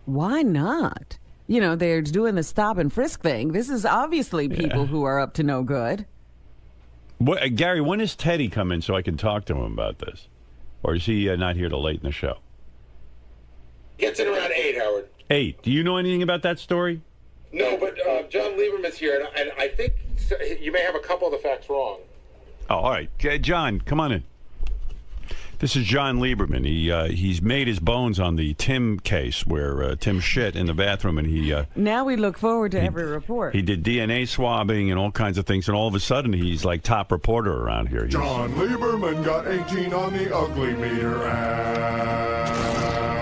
why not? You know, they're doing the stop and frisk thing. This is obviously people who are up to no good. Gary, when does Teddy come in so I can talk to him about this? Or is he not here till late in the show? Gets in around 8, Howard. 8. Do you know anything about that story? No, but John Lieberman's here, and I think you may have a couple of the facts wrong. Oh, all right. John, come on in. This is John Lieberman. He's made his bones on the Tim case where Tim shit in the bathroom, and he... now we look forward to every report. He did DNA swabbing and all kinds of things, and all of a sudden he's like top reporter around here. John Lieberman got 18 on the ugly meter.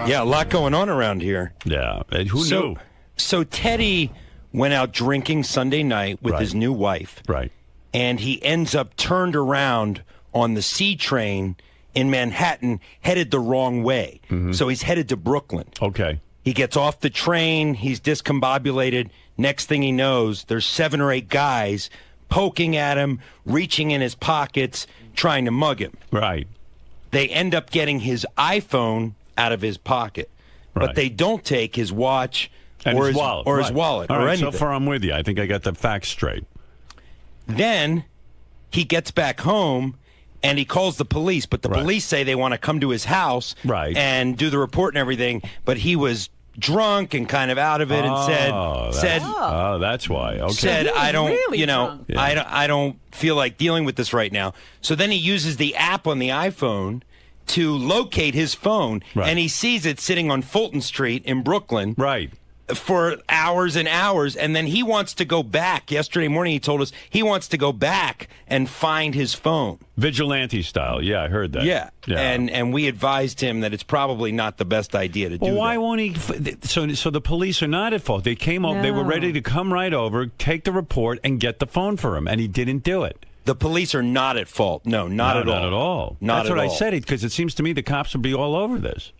Yeah, a lot going on around here. Yeah, who knew? So Teddy went out drinking Sunday night with his new wife. Right. And he ends up turned around on the C train in Manhattan, headed the wrong way. Mm-hmm. So he's headed to Brooklyn. Okay. He gets off the train. He's discombobulated. Next thing he knows, there's 7 or 8 guys poking at him, reaching in his pockets, trying to mug him. Right. They end up getting his iPhone out of his pocket. Right. But they don't take his watch or his wallet. Or his wallet All or right, anything. so far I'm with you. I think I got the facts straight. Then he gets back home and he calls the police, but the police say they want to come to his house and do the report and everything, but he was drunk and kind of out of it and said that's why. Okay. Said I don't really I don't feel like dealing with this right now. So then he uses the app on the iPhone to locate his phone and he sees it sitting on Fulton Street in Brooklyn. Right. For hours and hours, and then he wants to go back. Yesterday morning he told us he wants to go back and find his phone. Vigilante style. Yeah, I heard that. Yeah. And we advised him that it's probably not the best idea to do that. Well, why won't he? So the police are not at fault. They came over. They were ready to come right over, take the report, and get the phone for him, and he didn't do it. The police are not at fault. No, not at all. Not at all. That's what I said, because it seems to me the cops would be all over this.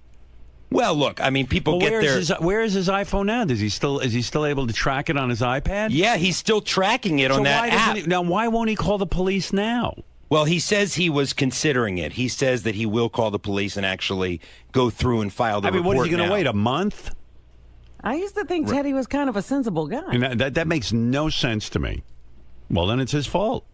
Well, look, I mean, people get their... Where is his iPhone now? Is he still able to track it on his iPad? Yeah, he's still tracking it on that app. Now, why won't he call the police now? Well, he says he was considering it. He says that he will call the police and actually go through and file the report. What is he going to wait, a month? I used to think Teddy was kind of a sensible guy. And that makes no sense to me. Well, then it's his fault.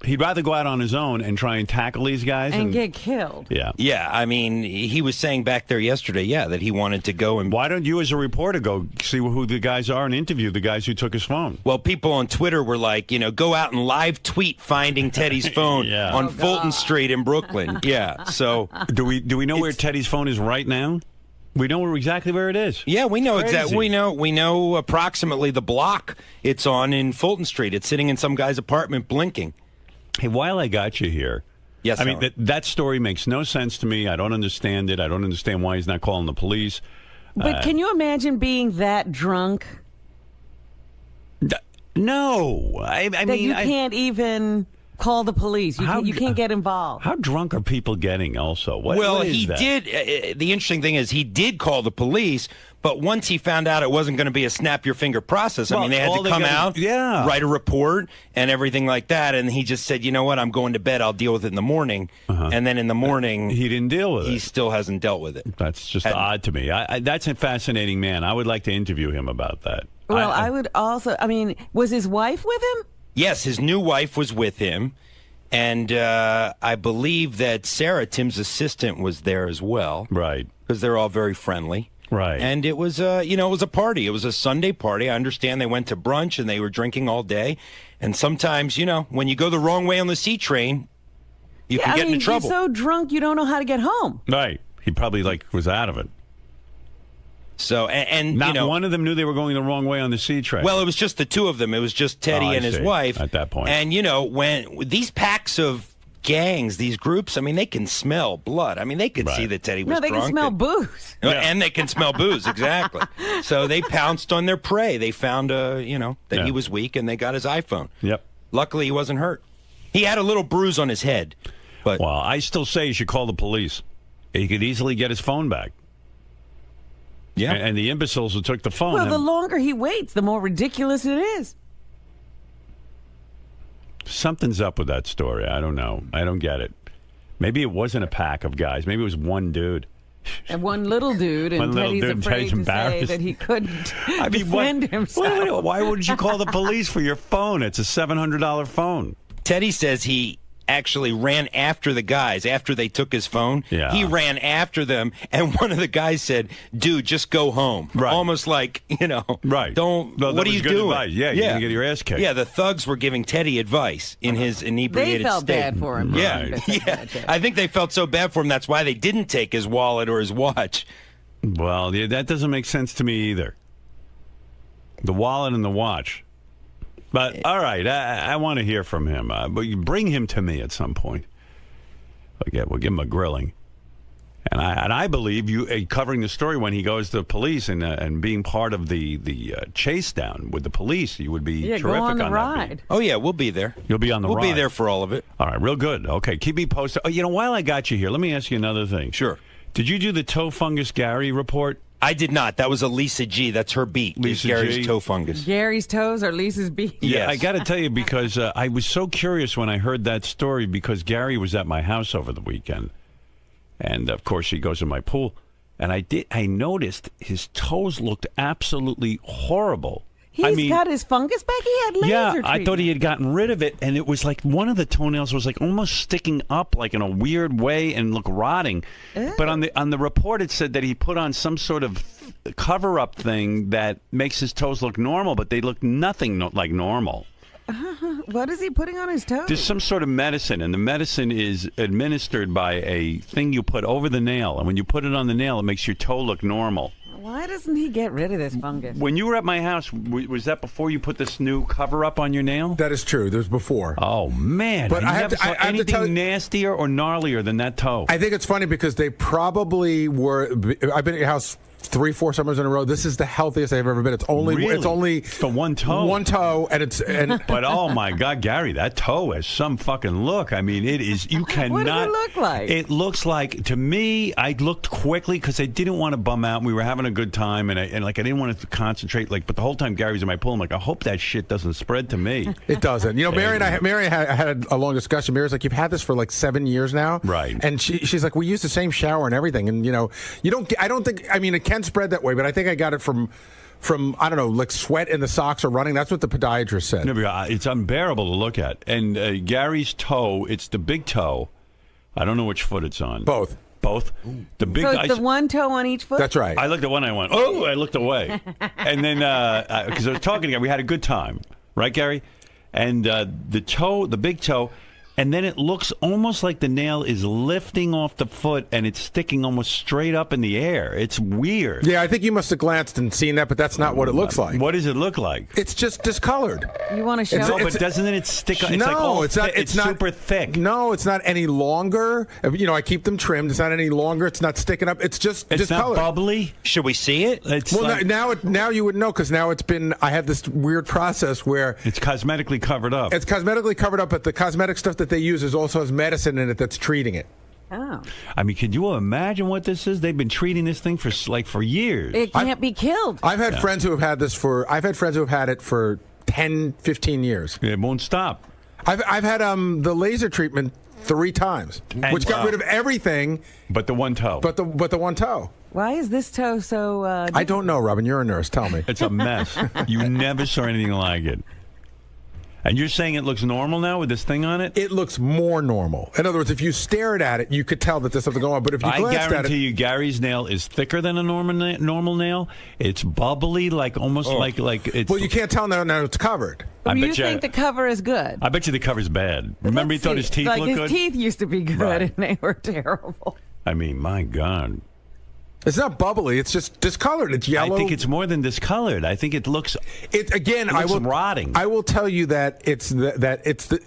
He'd rather go out on his own and try and tackle these guys and get killed. Yeah. I mean, he was saying back there yesterday, that he wanted to go and. Why don't you, as a reporter, go see who the guys are and interview the guys who took his phone? Well, people on Twitter were like, go out and live tweet finding Teddy's phone on Fulton Street in Brooklyn. Yeah. So do we know where Teddy's phone is right now? We know exactly where it is. Yeah, we know exactly. We know approximately the block it's on in Fulton Street. It's sitting in some guy's apartment blinking. Hey, while I got you here, yes, I mean that story makes no sense to me. I don't understand it. I don't understand why he's not calling the police. But can you imagine being that drunk? No, I mean you can't even call the police. You can't get involved. How drunk are people getting also? He did. The interesting thing is he did call the police, but once he found out it wasn't going to be a snap-your-finger process, they had to come out, write a report and everything like that, and he just said, you know what, I'm going to bed. I'll deal with it in the morning. And then in the morning... He didn't deal with it. He still hasn't dealt with it. That's just odd to me. That's a fascinating man. I would like to interview him about that. Well, I would also... I mean, was his wife with him? Yes, his new wife was with him, and I believe that Sarah, Tim's assistant, was there as well. Right. Because they're all very friendly. Right. And it was, it was a party. It was a Sunday party. I understand they went to brunch and they were drinking all day. And sometimes, when you go the wrong way on the C train, you can get into trouble. You're so drunk you don't know how to get home. Right. He probably was out of it. So, and not one of them knew they were going the wrong way on the C train. Well, it was just the two of them. It was just Teddy and his wife. At that point. And, when these packs of gangs, these groups, I mean, they can smell blood. I mean, they could see that Teddy was drunk. No, they can smell booze. And they can smell booze, exactly. So they pounced on their prey. They found, that he was weak, and they got his iPhone. Yep. Luckily, he wasn't hurt. He had a little bruise on his head. But well, I still say you should call the police. He could easily get his phone back. Yeah. And the imbeciles who took the phone. Well, the longer he waits, the more ridiculous it is. Something's up with that story. I don't know. I don't get it. Maybe it wasn't a pack of guys. Maybe it was one dude. And one little dude, and Teddy's afraid to say that he couldn't defend himself. Why wouldn't you call the police for your phone? It's a $700 phone. Teddy says he actually ran after the guys after they took his phone. Yeah. He ran after them, and one of the guys said, "Dude, just go home." Right. Almost like, right. Don't. Well, what are you good doing? Advice. Yeah, you're gonna get your ass kicked. Yeah, the thugs were giving Teddy advice in his inebriated They felt state. bad for him. Yeah, yeah. I think they felt so bad for him. That's why they didn't take his wallet or his watch. Well, yeah, that doesn't make sense to me either. The wallet and the watch. But all right, I want to hear from him. But you bring him to me at some point. We'll give him a grilling. And I believe you covering the story when he goes to the police and being part of the chase down with the police. You would be terrific go on the that ride. beat. Oh yeah, we'll be there. You'll be on the ride. We'll be there for all of it. All right, real good. Okay, keep me posted. Oh, while I got you here, let me ask you another thing. Sure. Did you do the toe fungus Gary report? I did not. That was a Lisa G. That's her beat. Lisa Gary's G. toe fungus. Gary's toes or Lisa's beat? Yeah, I got to tell you, because I was so curious when I heard that story, because Gary was at my house over the weekend. And, of course, he goes in my pool. And I noticed his toes looked absolutely horrible. He's got his fungus back? He had laser treatment. I thought he had gotten rid of it, and it was like one of the toenails was like almost sticking up like in a weird way and look rotting. Ew. But on the report it said that he put on some sort of cover-up thing that makes his toes look normal, but they look nothing like normal. What is he putting on his toes? There's some sort of medicine, and the medicine is administered by a thing you put over the nail, and when you put it on the nail, it makes your toe look normal. Why doesn't he get rid of this fungus? When you were at my house, was that before you put this new cover-up on your nail? That is true. There's before. Oh, man. But I never saw anything nastier or gnarlier than that toe. I think it's funny because they probably were. I've been at your house 3-4 summers in a row. This is the healthiest I've ever been. It's only for one toe. One toe, But oh my God, Gary, that toe has some fucking look. I mean, it is. You cannot. What does it look like? It looks like, to me, I looked quickly because I didn't want to bum out. We were having a good time, and I didn't want to concentrate. But the whole time Gary was in my pool, I'm like, I hope that shit doesn't spread to me. It doesn't. Mary and I had a long discussion. Mary's like, you've had this for like 7 years now, right? And she's like, we use the same shower and everything, and you don't. I don't think. I mean, it can spread that way, but I think I got it from I don't know, like sweat in the socks or running. That's what the podiatrist said. No, it's unbearable to look at. And Gary's toe, it's the big toe. I don't know which foot it's on. Both. The big. So it's the one toe on each foot? That's right. I looked at one, I went, oh, I looked away. And then, because I was talking to Gary, we had a good time. Right, Gary? And the big toe, and then it looks almost like the nail is lifting off the foot and it's sticking almost straight up in the air. It's weird. Yeah, I think you must have glanced and seen that, but that's not what it looks like. What does it look like? It's just discolored. You want to show No, but doesn't it stick? It's not super thick. No, it's not any longer. I keep them trimmed. It's not any longer. It's not sticking up. It's just discolored. Not bubbly. Should we see it? Now you would know, because now it's been. I have this weird process where it's cosmetically covered up. It's cosmetically covered up, but the cosmetic stuff that they use also has medicine in it that's treating it. Oh. I mean, could you imagine what this is? They've been treating this thing for years. It can't be killed. I've had friends who have had this I've had friends who have had it for 10, 15 years. It won't stop. I've had the laser treatment 3 times, which got rid of everything but the one toe. But the one toe. Why is this toe so I don't know, Robin. You're a nurse. Tell me. It's a mess. You never saw anything like it. And you're saying it looks normal now with this thing on it? It looks more normal. In other words, if you stared at it, you could tell that there's something going on. But if you glanced at it, I guarantee you, Gary's nail is thicker than a normal nail. It's bubbly, like almost like it's. Well, you can't tell now it's covered. You think the cover is good? I bet you the cover's bad. Remember, he thought his teeth looked good? His teeth used to be good, right. And they were terrible. I mean, my God. It's not bubbly. It's just discolored. It's yellow. I think it's more than discolored. I think it looks. Rotting. I will tell you that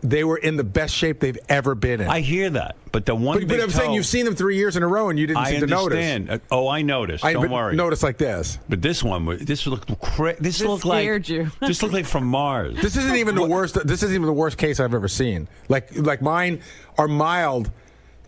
they were in the best shape they've ever been in. I hear that, but the one. But I'm saying you've seen them 3 years in a row and you didn't seem to notice. I understand. I noticed. Don't worry. Notice like this. But this one, this looked This looked scared you. This looked like from Mars. This isn't even the worst. This isn't even the worst case I've ever seen. Like mine are mild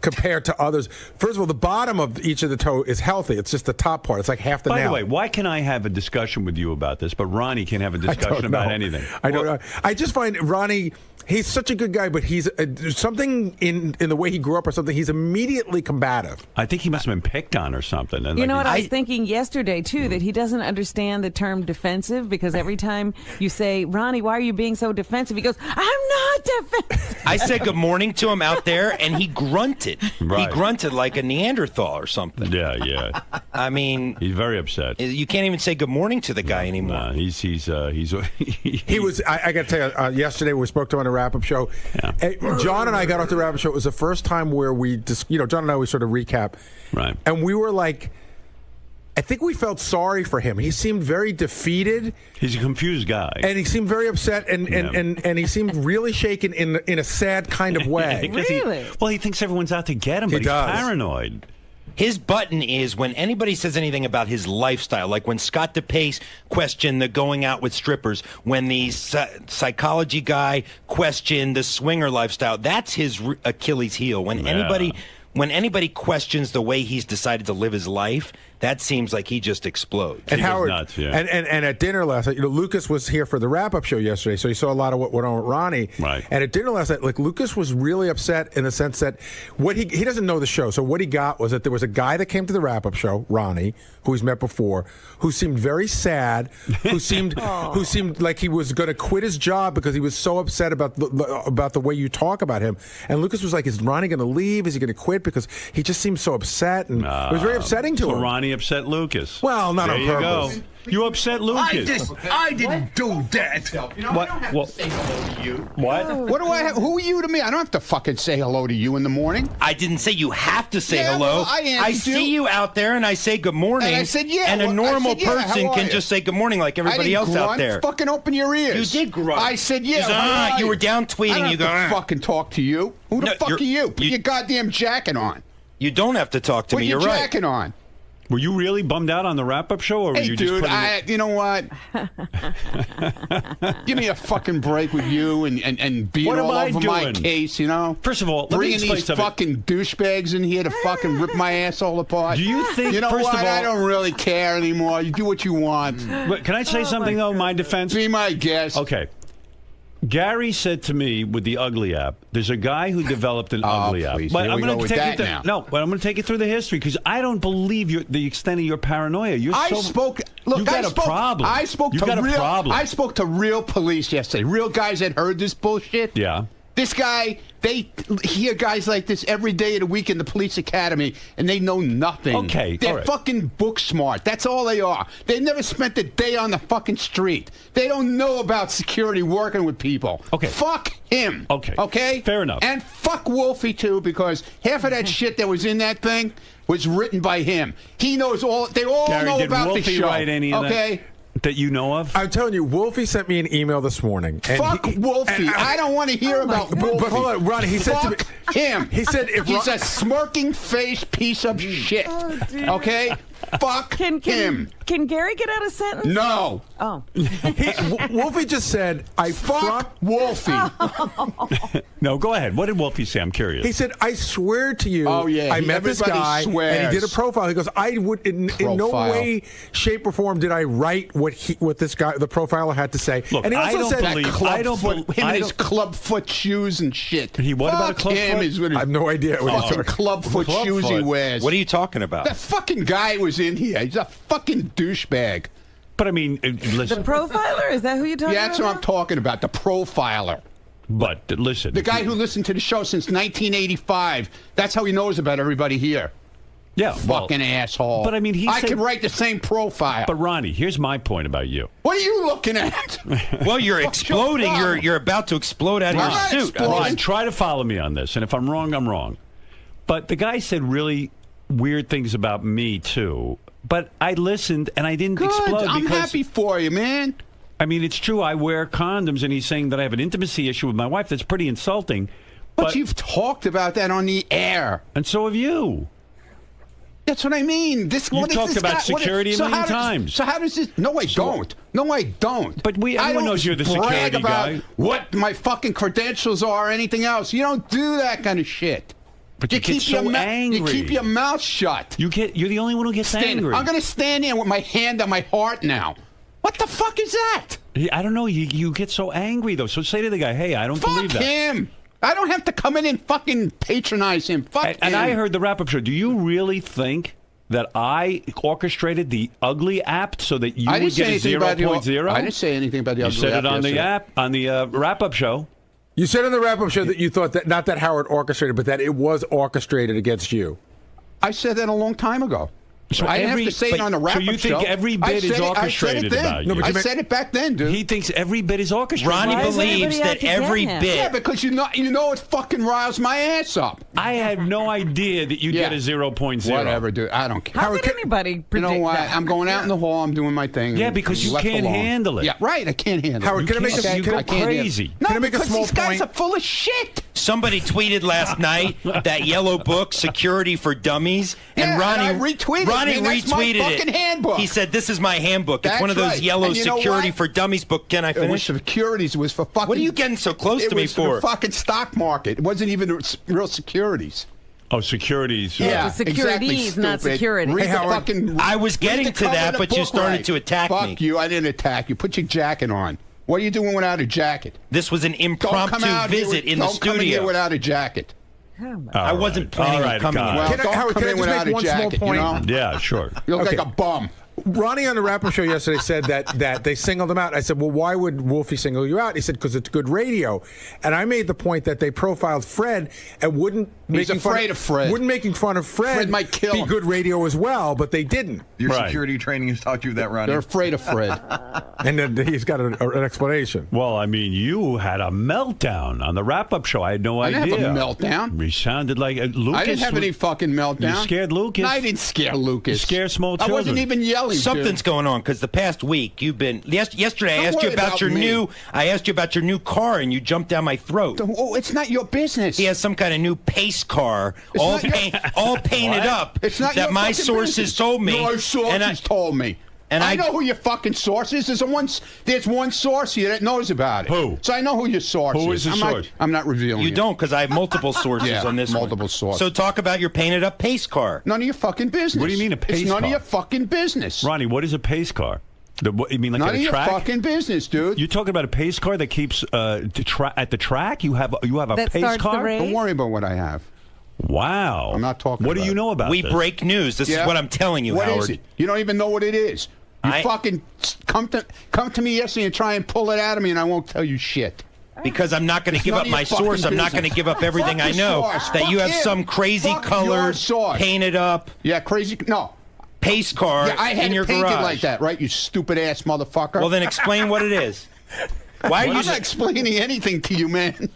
compared to others. First of all, the bottom of each of the toe is healthy. It's just the top part. It's like half the nail. By the way, why can I have a discussion with you about this, but Ronnie can't have a discussion about anything? I don't know. I just find Ronnie, he's such a good guy, but he's something in the way he grew up or something. He's immediately combative. I think he must have been picked on or something. And you know what I was thinking yesterday, too, that he doesn't understand the term defensive, because every time you say, Ronnie, why are you being so defensive? He goes, I'm not defensive. I said good morning to him out there, and he grunted. Right. He grunted like a Neanderthal or something. Yeah. I mean, he's very upset. You can't even say good morning to the guy anymore. No, he was. I got to tell you, yesterday we spoke to him on the wrap-up show. Yeah. John and I got off the wrap-up show. It was the first time where we just, John and I, we sort of recap, right? And we were like, I think we felt sorry for him. He seemed very defeated. He's a confused guy, and he seemed very upset, and he seemed really shaken in a sad kind of way. Really? He thinks everyone's out to get him, but he's paranoid. His button is when anybody says anything about his lifestyle, like when Scott DePace questioned the going out with strippers, when the psychology guy questioned the swinger lifestyle, that's his Achilles heel. When anybody questions the way he's decided to live his life, that seems like he just explodes. And Howard, nuts, yeah. and at dinner last night, Lucas was here for the wrap-up show yesterday, so he saw a lot of what went on with Ronnie. Right. And at dinner last night, Lucas was really upset in the sense that he doesn't know the show, so what he got was that there was a guy that came to the wrap-up show, Ronnie, who he's met before, who seemed very sad, who seemed like he was going to quit his job because he was so upset about the way you talk about him. And Lucas was like, "Is Ronnie going to leave? Is he going to quit?" Because he just seemed so upset, and it was very upsetting to him. Ronnie upset Lucas. Well, not on purpose. There you go. You upset Lucas. I didn't do that. What? I don't have to say hello to you. What? What do I have? Who are you to me? I don't have to fucking say hello to you in the morning. I didn't say you have to say Yeah, hello. well, I see you out there, and I say good morning. And I said, yeah. And a normal I said, yeah, person how can are just you? say good morning like everybody else grunt. out there. Fucking open your ears. You did grunt. I said, yeah. How are you were down tweeting. I don't You go. have to fucking talk to you. Who the fuck are you? Put your goddamn jacket on. You don't have to talk to Put me. your You're right. jacket on. Were you really bummed out on the wrap-up show, or were you just dude, putting you know what? Give me a fucking break with you and being What am all I over my doing? case, you know? First of all, let me bringing explain these something. fucking douchebags in here to fucking rip my asshole apart. Do you think, You know first what? of all, I don't really care anymore. You do what you want. But can I say something, though, my defense? Be my guest. Okay. Gary said to me with the Ugly app, there's a guy who developed an Ugly app. Please. But Here I'm we going go to with take that you now. but I'm going to take you through the history because I don't believe the extent of your paranoia. I spoke to real police yesterday. Real guys that heard this bullshit. Yeah. This guy, they hear guys like this every day of the week in the police academy, and they know nothing. Okay, They're all right. fucking book smart. That's all they are. They never spent a day on the fucking street. They don't know about security working with people. Okay. Fuck him. Okay. Okay? Fair enough. And fuck Wolfie, too, because half of that shit that was in that thing was written by him. He knows all. They all Gary, know did about Wolfie the show. write any of okay? that you know of? I'm telling you, Wolfie sent me an email this morning. And Fuck Wolfie. I don't want to hear about Wolfie. But hold on, Ronnie, he said to me... Fuck him. He said if He's a smirking face piece of shit. Okay? Fuck him. Can Gary get out a sentence? No. Oh. Wolfie just said, Fuck Wolfie. No, go ahead. What did Wolfie say? I'm curious. He said, I swear to you, Oh, yeah, I met this everybody guy, swears. and he did a profile. He goes, I would, in no Profile. way, shape, or form did I write what this guy, the profiler, had to say. Look, and he also I don't said, believe- Him and his clubfoot shoes and shit. He what about a Fuck clubfoot? him is with his I have no idea what he's fucking talking clubfoot shoes he Clubfoot. wears. What are you talking about? That fucking guy was in here. He's a fucking douchebag. But I mean, The listen. profiler? Is that who you're talking Yeah, that's about? what I'm talking about. The profiler. But listen. The guy who listened to the show since 1985. That's how he knows about everybody here. Yeah. well, Fucking asshole. But I mean, I could write the same profile. But Ronnie, here's my point about you. What are you looking at? Well, you're Fuck exploding. your problem. You're about to explode out of I'm your not suit. exploding. Ron, try to follow me on this, and if I'm wrong, I'm wrong. But the guy said really weird things about me too. But I listened and I didn't Good. explode. I'm because, happy for you, man. I mean, it's true. I wear condoms, and he's saying that I have an intimacy issue with my wife. That's pretty insulting. But you've talked about that on the air. And so have you. That's what I mean. You've talked about security a million times. So how does this? No, I don't. No, I don't. But everyone knows you're the brag security about guy. what my fucking credentials are or anything else. You don't do that kind of shit. But you get so angry. You keep your mouth shut. You're the only one who gets angry. I'm going to stand there with my hand on my heart now. What the fuck is that? I don't know. You get so angry, though. So say to the guy, hey, I don't believe that. Fuck him. I don't have to come in and fucking patronize him. Fuck him. And I heard the wrap-up show. Do you really think that I orchestrated the ugly app so that you would get a 0.0? I didn't say anything about the ugly app. You said it on the app, on the wrap-up show. You said on the wrap-up show that you thought that, not that Howard orchestrated, but that it was orchestrated against you. I said that a long time ago. So I didn't have to say it on the wrap-up show. So you think every bit is orchestrated about you? No, I said it back then, dude. He thinks every bit is orchestrated. Ronnie believes that every bit. Yeah, because you know it fucking riles my ass up. I had no idea that you'd get a 0.0. Whatever, dude. I don't care. How could anybody predict You know what? that? I'm going out in the hall. I'm doing my thing. Yeah, because you can't handle it. Yeah, right. I can't handle it. Howard, can I make you go crazy. No, can I make a because small these guys point? are full of shit. Somebody tweeted last night that yellow book, Security for Dummies, and Yeah, Ronnie and I retweeted it. Ronnie Man, that's my retweeted fucking it. handbook. He said, "This is my handbook. It's That's one of those right. yellow And you know Security what? for Dummies book." Can I It was finish? securities. It was for fucking. What are you getting so close to me It was for for? the fucking stock market. It wasn't even real securities. Oh, securities. Yeah, securities, exactly, not stupid. security. Read Hey, the Howard, fucking, I was getting read the to cover that, of the but you book started right. to attack me. Fuck you. I didn't attack you. Put your jacket on. What are you doing without a jacket? This was an Don't come impromptu out here visit with- in the Don't come in here studio. without a jacket. I wasn't planning on coming. God. Well, Can I- don't Howard, come can I in just without make a one small jacket, point? you know? Yeah, sure. You look Okay. like a bum. Ronnie on the wrap-up show yesterday said that they singled him out. I said, well, why would Wolfie single you out? He said, because it's good radio. And I made the point that they profiled Fred and wouldn't He's afraid of Fred. Wouldn't making fun of Fred might kill be him. good radio as well, but they didn't. Your Right. security training has taught you that, Ronnie. They're afraid of Fred. And then he's got an explanation. Well, I mean, you had a meltdown on the wrap-up show. I had no I idea. didn't have a meltdown. You sounded like Lucas. I didn't have any fucking meltdown. You scared Lucas? No, I didn't scare Lucas. You scared small I wasn't children. even yelling. Something's going on because the past week you've been. Yesterday I Don't asked you worry about about your me. new. I asked you about your new car and you jumped down my throat. Oh, it's not your business. He has some kind of new pace car, It's all not your- all painted up. It's not that your my fucking sources business. told me. Your sources told me. and I I- know who your fucking source is. There's one source here that knows about it. Who? So I know who your source is. Who is the source? I'm not revealing You it. don't, because I have multiple sources Yeah, on this one. multiple sources. So talk about your painted up pace car. None of your fucking business. What do you mean a pace It's none car? of your fucking business. Ronnie, what is a pace car? You mean like None at of a your track? fucking business, dude. You're talking about a pace car that keeps at the track? You have a That pace starts the car? race? Don't worry about what I have. Wow. I'm not talking What do about you it. know about We this? break news. This is what I'm telling you, What Howard. is it? You don't even know what it is. You I- fucking come to me yesterday and try and pull it out of me, and I won't tell you shit. Because I'm not going to It's give none up of my your fucking source. I'm not business. going to give up everything Fuck I your know. source. That Fuck you have him. some crazy Fuck your colors source. painted up Yeah, crazy. No. pace car Yeah, I had in your it painted garage. like that, right? You stupid ass motherfucker. Well, then explain what it is. Why are I'm you? not explaining anything to you, man.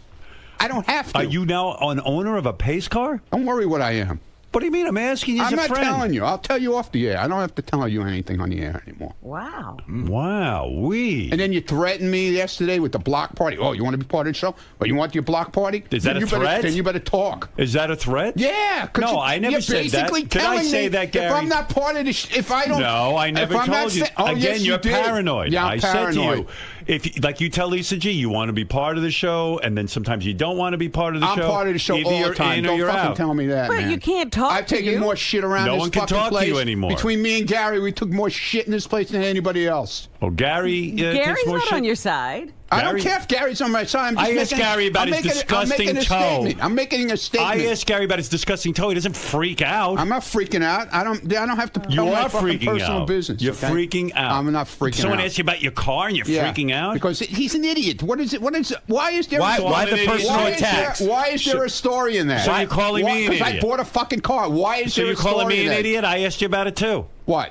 I don't have to. Are you now an owner of a pace car? Don't worry what I am. What do you mean? I'm asking you as I'm a not friend. telling you. I'll tell you off the air. I don't have to tell you anything on the air anymore. Wow. Wow, And then you threatened me yesterday with the block party. Oh, you want to be part of the show? Oh, you want your block party? Is that Then a you better- threat? Then you better talk. Is that a threat? Yeah. 'Cause No, I never you're said that. basically Did I telling say me that, Gary? If I'm not part of the if I don't. No, I never if I'm not told you. sa- Oh, Again, yes, you you're did. paranoid. Yeah, I I'm said to paranoid. you, if like you tell Lisa G, you want to be part of the show, and then sometimes you don't want to be part of the I'm show. part of the show Either all you're the time. in or Don't you're fucking out. tell me that, But man. you can't talk I've to taken you. more shit around No this one can fucking talk to place. you anymore. Between me and Gary, we took more shit in this place than anybody else. Oh, Gary. Gary's takes more not shit? on your side. I don't Gary- care if Gary's on my side. I'm just I asked making, Gary about I'm his making, disgusting I'm making a toe. Statement. I'm making a statement. I asked Gary about his disgusting toe. He doesn't freak out. I'm not freaking out. I don't have to You tell my are fucking freaking personal out. business. You're okay? freaking out. I'm not freaking Someone out. asked you about your car and you're Yeah, freaking out? because he's an idiot. What is it? What is it? Why is there? Why- a why the story- personal why attacks? Why is there a story in that? So you're calling me an Because I idiot? bought a fucking car. Why is So there you're a story calling me in an that? idiot? I asked you about it too. What?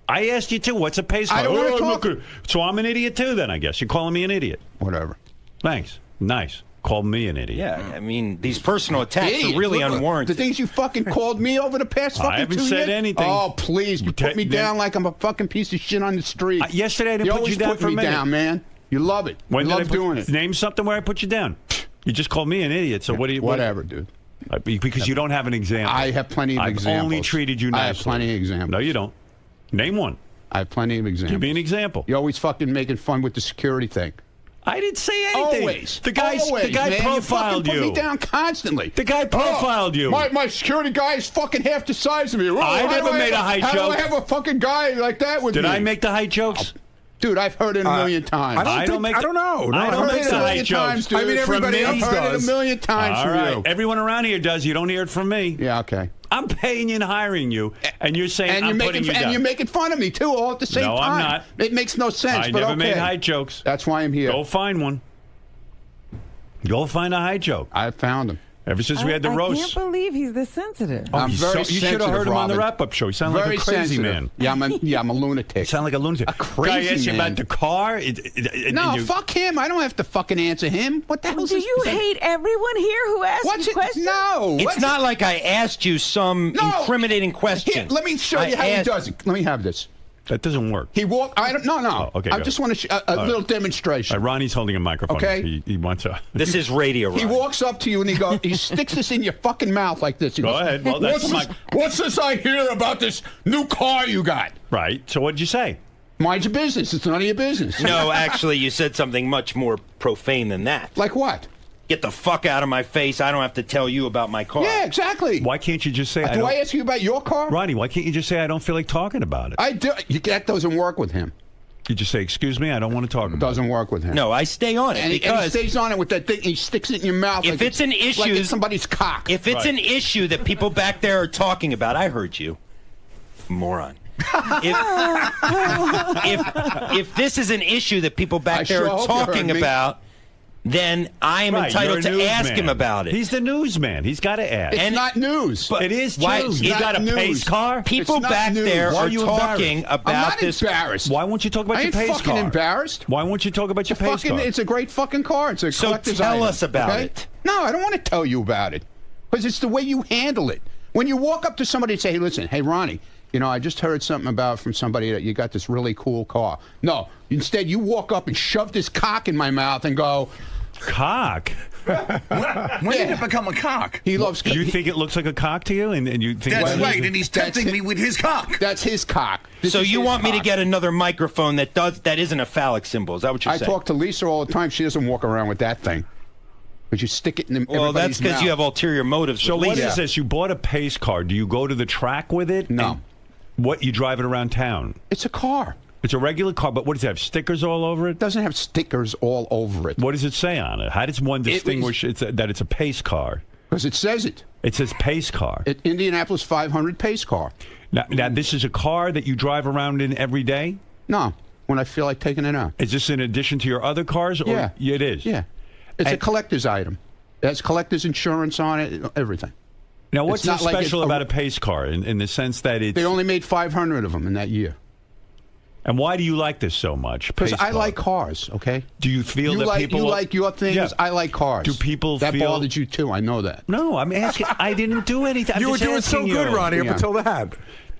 I asked you too. What's a pace car? I don't wanna I'm talk. not gonna- So I'm an idiot too then, I guess. You're calling me an idiot. Whatever. Thanks. Nice. Call me an idiot. Yeah, I mean, these personal attacks Idiot. are really Look, unwarranted. The things you fucking called me over the past fucking 2 years. haven't said anything. Oh, please. You put me Then- down like I'm a fucking piece of shit on the street. Yesterday I didn't you put always you down put for a me minute. down, man. You love it. When you did I love put, doing it. Name something where I put you down. You just called me an idiot. So what do you? Whatever, dude. Because you don't have an example. I have plenty of I've examples. only treated you nicely. I have plenty of examples. No, you don't. Name one. I have plenty of examples. Give me an example. You're always fucking making fun with the security thing. I didn't say anything. Always. The guy man. profiled you. you. Put me down constantly. The guy profiled you. My security guy is fucking half the size of me. I never made a height joke. How do I have a fucking guy like that with me? Did I make the height jokes? Dude, I've heard it a million times. I don't know. I don't make the height jokes. Dude. I mean, everybody else I've heard it does. a million times All from right. you. Everyone around here does. You don't hear it from me. Yeah, okay. I'm paying you and hiring you, and you're saying I'm putting you down. And you're making fun of me, too, all at the same time. No, I'm not. It makes no sense, I but never okay. made height jokes. That's why I'm here. Go find one. Go find a height joke. I found him. Ever since we had the roast. I can't believe he's this sensitive. I'm very you should have sensitive, heard him on the Robin. wrap-up show. You sound Very like a crazy sensitive. man. Yeah, I'm a lunatic. You sound like a lunatic. A crazy guy asked you man. about the car. No, fuck him. I don't have to fucking answer him. What the hell is Do this? you hate everyone here who asks you questions? No. It's not like I asked you some incriminating question. Here, let me show you how he does it. Let me have this. That doesn't work. He walked. No. Oh, okay, I go just want to a little demonstration. Ronnie's holding a microphone. Okay. He wants a. This is radio, He Ronnie. walks up to you and he sticks this in your fucking mouth like this. He Go goes, ahead. Well, that's what's this I hear about this new car you got? Right. So what did you say? Mind your business. It's none of your business. No, actually, you said something much more profane than that. Like what? Get the fuck out of my face. I don't have to tell you about my car. Yeah, exactly. Why can't you just say? Do I ask you about your car? Ronnie, why can't you just say I don't feel like talking about it? I do. That doesn't work with him. You just say, excuse me, I don't want to talk about it. Doesn't work with him. No, I stay on it And he stays on it with that thing. And he sticks it in your mouth. If it's an issue, like it's somebody's cock. If it's an issue that people back there are talking about, I heard you, moron. If this is an issue that people back there are talking about, then I am entitled to ask him about it. He's the newsman. He's got to ask. It's not news. But it is Why- news. it's You not got a news. pace car? People back there Why are you talking embarrassed? about I'm not this. embarrassed. Why won't you talk about I your ain't pace fucking car? embarrassed. Why won't you talk about your pace car? It's a great fucking car. It's a So collector's tell item, us about okay? it. No, I don't want to tell you about it because it's the way you handle it. When you walk up to somebody and say, "Hey, listen, hey Ronnie, I just heard something from somebody that you got this really cool car." No, instead you walk up and shove this cock in my mouth and go, cock? When did it become a cock? He loves. You think it looks like a cock to you, and you think That's right, and he's tempting me with his cock. That's his cock. This So is you his want me to cock. get another microphone that isn't a phallic symbol? Is that what you're I saying? talk to Lisa all the time. She doesn't walk around with that thing. But you stick it in Well, that's everybody's because mouth. you have ulterior motives. So with what Lisa. is this? You bought a pace car. Do you go to the track with it? No. And what, you drive it around town? It's a car. It's a regular car, but what does it have? Stickers all over it? It doesn't have stickers all over it. What does it say on it? How does one distinguish that it's a pace car? Because it says it. It says pace car. Indianapolis 500 pace car. Now, this is a car that you drive around in every day? No, when I feel like taking it out. Is this in addition to your other cars? Or Yeah. It is? Yeah. It's a collector's item. It has collector's insurance on it, everything. Now, what's It's not so like special about a pace car in the sense that it's... They only made 500 of them in that year. And why do you like this so much? Because I like cars, okay? Do you feel that people... You like your things, Yeah. I like cars. Do people that feel... bothered you too, I know that. No, I'm asking... I didn't do anything. I'm You were just doing so asking good, you. Ronnie, up Yeah. until that.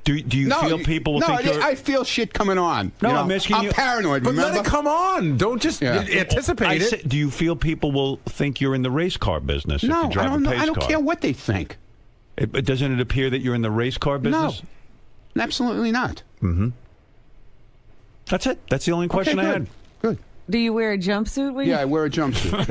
Do you feel people will think you're... I feel shit coming on. No, you know? I'm asking you... I'm paranoid, But remember? let it come on. Don't just anticipate it. Do you feel people will think you're in the race car business if No, you I drive don't a know. pace I don't car? care what they think. Doesn't it appear that you're in the race car business? No, absolutely not. That's it. That's the only question Okay, I good. had. Good. Do you wear a jumpsuit? When Yeah, I wear a jumpsuit.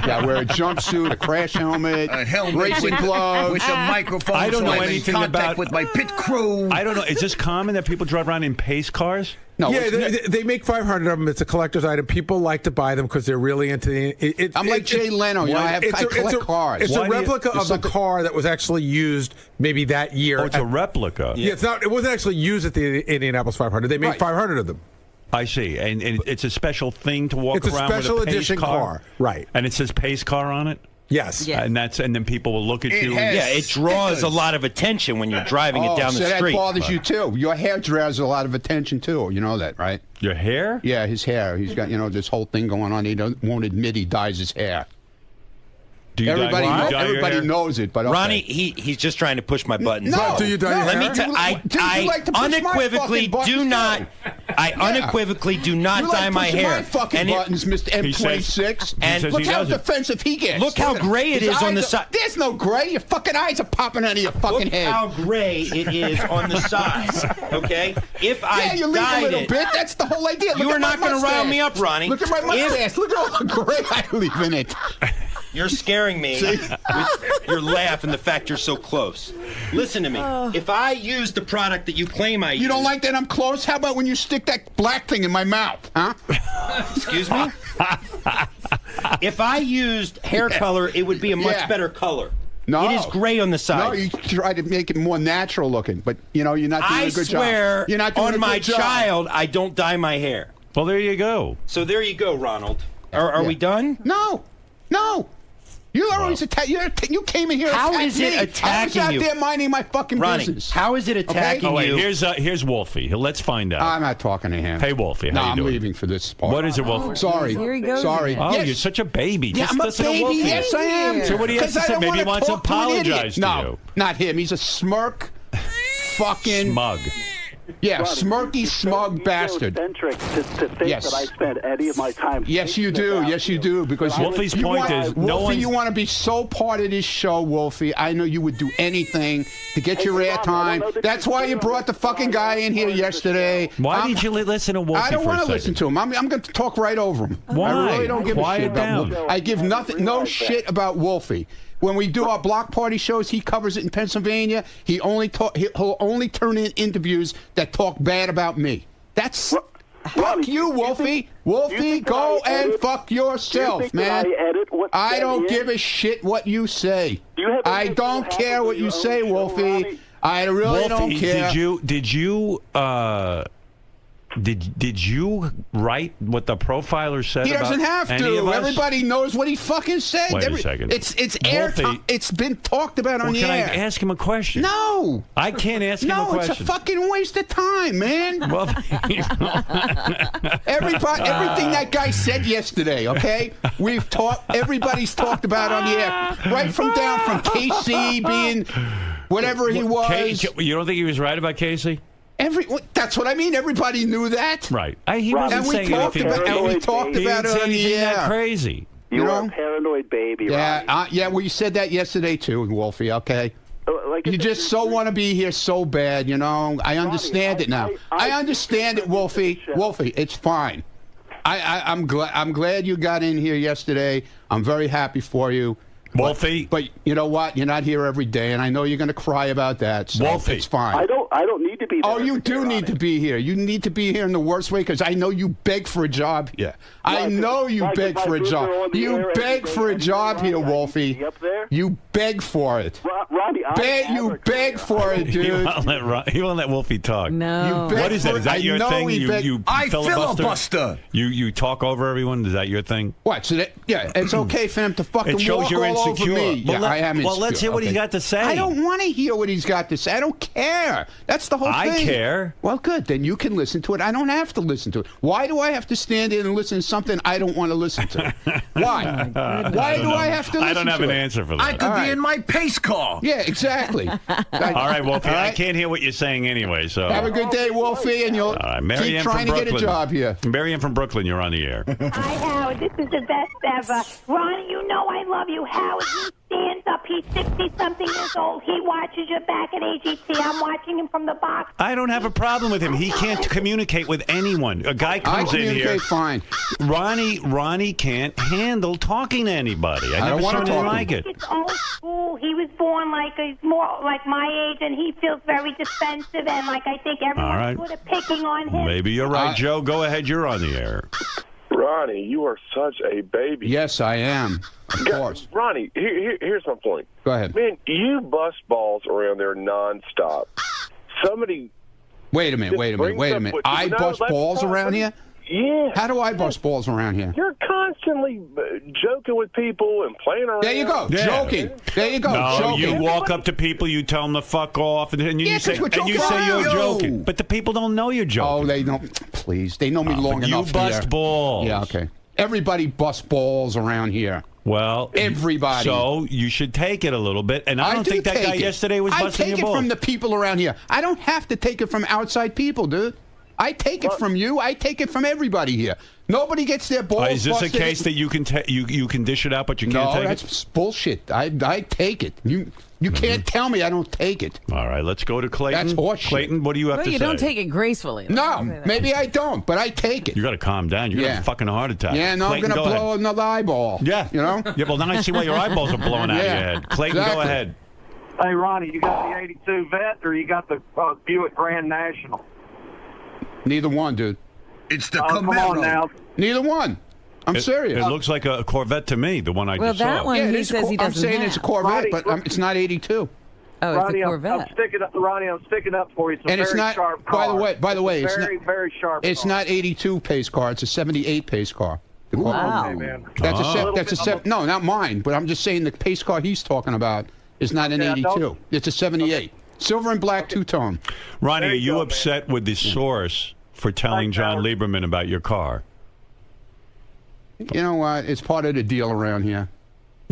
Yeah, I wear a jumpsuit, a crash helmet, A helmet racing with, gloves. with a microphone. I don't so know I'm in anything contact about- with my pit crew. I don't know. Is this common that people drive around in pace cars? No, Yeah, it's they make 500 of them. It's a collector's item. People like to buy them because they're really into the... I'm like Jay Leno. I collect cars. It's Why a do you- replica of the car that was actually used maybe that year. Oh, it's a replica. Yeah, it's not. It wasn't actually used at the Indianapolis 500. They made Right. 500 of them. I see. And it's a special thing to walk It's a around special with a pace edition car. Right. And it says pace car on it? Yes. Yeah. And then people will look at It you. has- Yeah, it draws a lot of attention when you're driving it down so the street. that bothers you too. Your hair draws a lot of attention too. You know that, right? Your hair? Yeah, his hair. He's got this whole thing going on. Won't admit he dyes his hair. Everybody knows it, but okay. Ronnie, he's just trying to push my buttons. No, do you dye your Let me hair? tell I unequivocally do not. I unequivocally do not dye my hair. My fucking buttons, Mr. M26. And look how defensive he gets. Look how gray it is on the side. There's no gray. Your fucking eyes are popping out of your fucking head. Look how gray it is on the sides. Okay, if I you leave a little bit. That's the whole idea. You are not going to rile me up, Ronnie. Look at my mustache. Look at all the gray I leave in it. You're scaring me with your laugh and the fact you're so close. Listen to me. If I use the product that you claim I use... You don't like that I'm close? How about when you stick that black thing in my mouth, huh? Excuse me? If I used hair color, it would be a much better color. No. It is gray on the sides. No, you try to make it more natural looking, but, you're not doing a good job. I swear, you're not doing on my child, I don't dye my hair. Well, there you go. So there you go, Ronald. Are we done? No. You always attack. You came in here. How is it attacking you? I was out there minding my fucking business. How is it attacking you? Oh wait, here's Wolfie. Let's find out. I'm not talking to him. Hey, Wolfie, how you doing? I'm leaving for this part. What is it, Wolfie? Sorry. Here he goes. Sorry. Oh, you're such a baby. Yeah, Just I'm a listen baby. to Wolfie. Yes, I am. So what do you have to say? Maybe he wants to apologize to you. No, not him. He's a smirk, fucking smug. Yeah, smirky, smug bastard. Eccentric to think that I spend any of my time. Yes, you do. Yes, you do. Because Wolfie's point is, no Wolfie, you want to be so part of this show, Wolfie. I know you would do anything to get your airtime. That's why you brought the fucking guy in here yesterday. Why did you listen to Wolfie? I don't want to listen to him. I'm going to talk right over him. Why? I really don't give a shit about Wolfie. I give no shit about Wolfie. When we do our block party shows, he covers it in Pennsylvania. He'll only turn in interviews that talk bad about me. That's fuck you, Wolfie. Wolfie, go and fuck yourself, man. I don't give a shit what you say. I don't care what you say, Wolfie. I really don't care. Did you write what the profiler said? He doesn't have to. Everybody knows what he fucking said. Wait a second. It's airtime. It's been talked about on the air. Can I ask him a question? No. I can't ask him a question. No, it's a fucking waste of time, man. Well, everything that guy said yesterday, okay? Everybody's talked about on the air. Right from KC being whatever he was. You don't think he was right about Casey? That's what I mean. Everybody knew that. Right. He wasn't saying anything. And we talked about it on the air. Crazy. You are a paranoid baby, Yeah, well, you said that yesterday, too, Wolfie, okay? You just want to be here so bad, I understand it now. I understand it, Wolfie. Wolfie, it's fine. I'm glad you got in here yesterday. I'm very happy for you. Wolfie. But you know what? You're not here every day, and I know you're going to cry about that. So Wolfie. It's fine. I don't need to be there. Oh, you do need to be here. You need to be here in the worst way because I know you beg for a job here. I know you beg for a job. You beg for a job here, Wolfie. You beg for it. Ronnie, you beg for it, dude. He won't let Wolfie talk. No. What is that? Is that your thing? I filibuster. You talk over everyone? Is that your thing? What? So it's okay for him to fucking it shows walk you're all insecure. over me. I am insecure. Well, let's hear what he's got to say. I don't want to hear what he's got to say. I don't care. That's the whole thing. I care. Well, good. Then you can listen to it. I don't have to listen to it. Why do I have to stand in and listen to something I don't want to listen to? Why? Why do I have to listen to it? I don't have an answer for that. I could be in my pace car. Yeah, exactly. All right, Wolfie. I can't hear what you're saying anyway, so... Have a good day, Wolfie, and you'll keep trying to get a job here. Marianne from Brooklyn, you're on the air. Hi, Howard. This is the best ever. Ronnie, you know I love you. Howard, he stands up. He's 60-something years old. He watches you back at AGT. I'm watching him from the box. I don't have a problem with him. He can't communicate with anyone. A guy comes in here. Fine. Ronnie can't handle talking to anybody. I never want saw to anything like it. It's old school. He was born he's more like my age, and he feels very defensive, and I think everyone's sort of picking on him. Maybe you're right, Joe. Go ahead. You're on the air. Ronnie, you are such a baby. Yes, I am. Of course. Ronnie, here's my point. Go ahead. Man, you bust balls around there nonstop. Somebody... Wait a minute. I bust balls around here? Yeah. How do I bust balls around here? You're constantly joking with people and playing around. There you go. Yeah. Joking. There you go. No, joking. You walk up to people, you tell them to fuck off, and you say you're joking. But the people don't know you're joking. Oh, they don't. Please. They know me long enough. You bust balls. Yeah, okay. Everybody busts balls around here. Well, everybody. So you should take it a little bit. And I don't think that guy yesterday was busting your balls. I take it from the people around here. I don't have to take it from outside people, dude. I take it from you. I take it from everybody here. Nobody gets their balls busted. Is this a case that you can dish it out, but you can't take it? No, that's bullshit. I take it. You can't tell me I don't take it. All right, let's go to Clayton. That's horseshit. Clayton, what do you have to say? You don't take it gracefully. No, maybe I don't, but I take it. You got to calm down. You're going to have a fucking heart attack. Yeah, no, Clayton, I'm going to blow another eyeball. Yeah. You know? Yeah, well, now I see why your eyeballs are blowing out of your head. Clayton, go ahead. Hey, Ronnie, you got the 82 Vet or you got the Buick Grand National? Neither one, dude. It's the Come on now. Neither one. I'm serious. It looks like a Corvette to me, the one I just saw. Well, that one he says he doesn't I'm saying have. it's a Corvette, but it's not 82. Oh, it's Ronnie, a Corvette. I'm sticking up for you. It's a very sharp car. By the way, it's very sharp. It's not 82 pace car. It's a 78 pace car. Wow. Okay, man. No, not mine. But I'm just saying the pace car he's talking about is not an 82. It's a 78. Silver and black two-tone. Ronnie, are you upset with the source for telling John Lieberman about your car? You know what? It's part of the deal around here.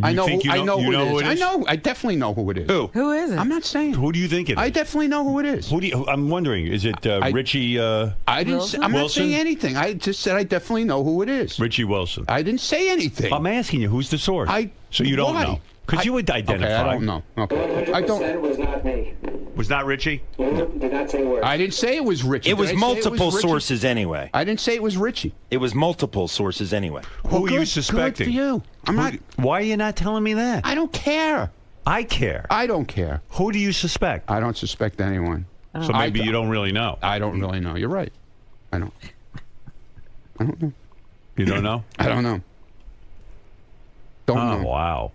I know who it is. I definitely know who it is. Who is it? I'm not saying. Who do you think it is? I definitely know who it is. I'm wondering. Is it Richie? I'm not saying anything. I just said I definitely know who it is. Richie Wilson. I didn't say anything. I'm asking you. Who's the source? So you don't know? Because you would identify. Okay, I don't know. Okay. I don't. It was not me. Was not Richie? Did not say a word. I didn't say it was Richie. It was multiple sources anyway. I didn't say it was Richie. It was multiple sources anyway. Who are you suspecting? Good for you. I'm not. Why are you not telling me that? I don't care. I care. I don't care. Who do you suspect? I don't suspect anyone. So maybe you don't really know. I don't really know. You're right. I don't know. You don't know? I don't know. Don't know. Oh, wow.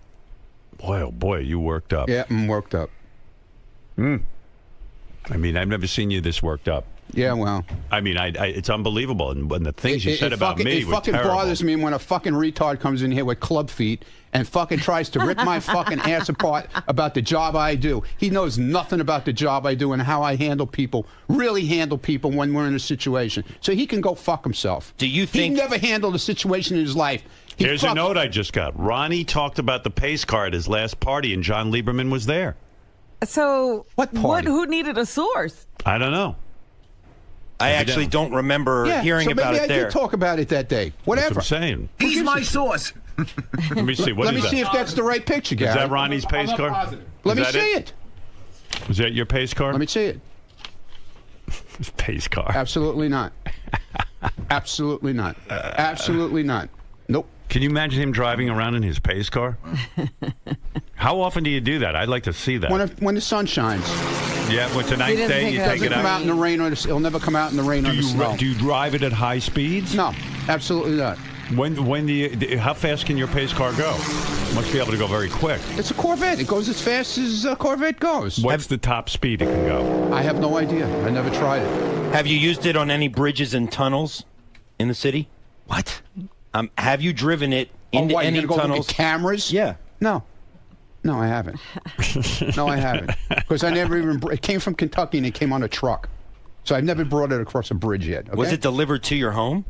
Boy, oh boy, you worked up. Yeah, I'm worked up. I mean, I've never seen you this worked up. Yeah, well. I mean, it's unbelievable. And when the things you said about me were fucking terrible. bothers me when a fucking retard comes in here with club feet and fucking tries to rip my fucking ass apart about the job I do. He knows nothing about the job I do and how I handle people, really handle people when we're in a situation. So he can go fuck himself. Do you think... He never handled a situation in his life. Here's a note I just got. Ronnie talked about the pace car at his last party, and John Lieberman was there. So what party? Who needed a source? I don't know. I actually don't remember hearing about it there. Maybe I did talk about it that day. Whatever. That's what I'm saying. He's my source. Let me see. Let me see if that's the right picture, Gary. Is that Ronnie's pace car? Let me see it. Is that your pace car? Let me see it. Pace car. Absolutely not. Absolutely not. Absolutely not. Nope. Can you imagine him driving around in his pace car? How often do you do that? I'd like to see that. When the sun shines. Yeah, when tonight's day, you take it out. Come out in the rain or it'll never come out in the rain or the snow. Do you drive it at high speeds? No, absolutely not. When do you? How fast can your pace car go? Must be able to go very quick. It's a Corvette. It goes as fast as a Corvette goes. What's the top speed it can go? I have no idea. I never tried it. Have you used it on any bridges and tunnels in the city? What? Have you driven it into any tunnels? Look at cameras? Yeah. No. No, I haven't. No, I haven't. Because I never even... It came from Kentucky and it came on a truck. So I've never brought it across a bridge yet. Okay? Was it delivered to your home?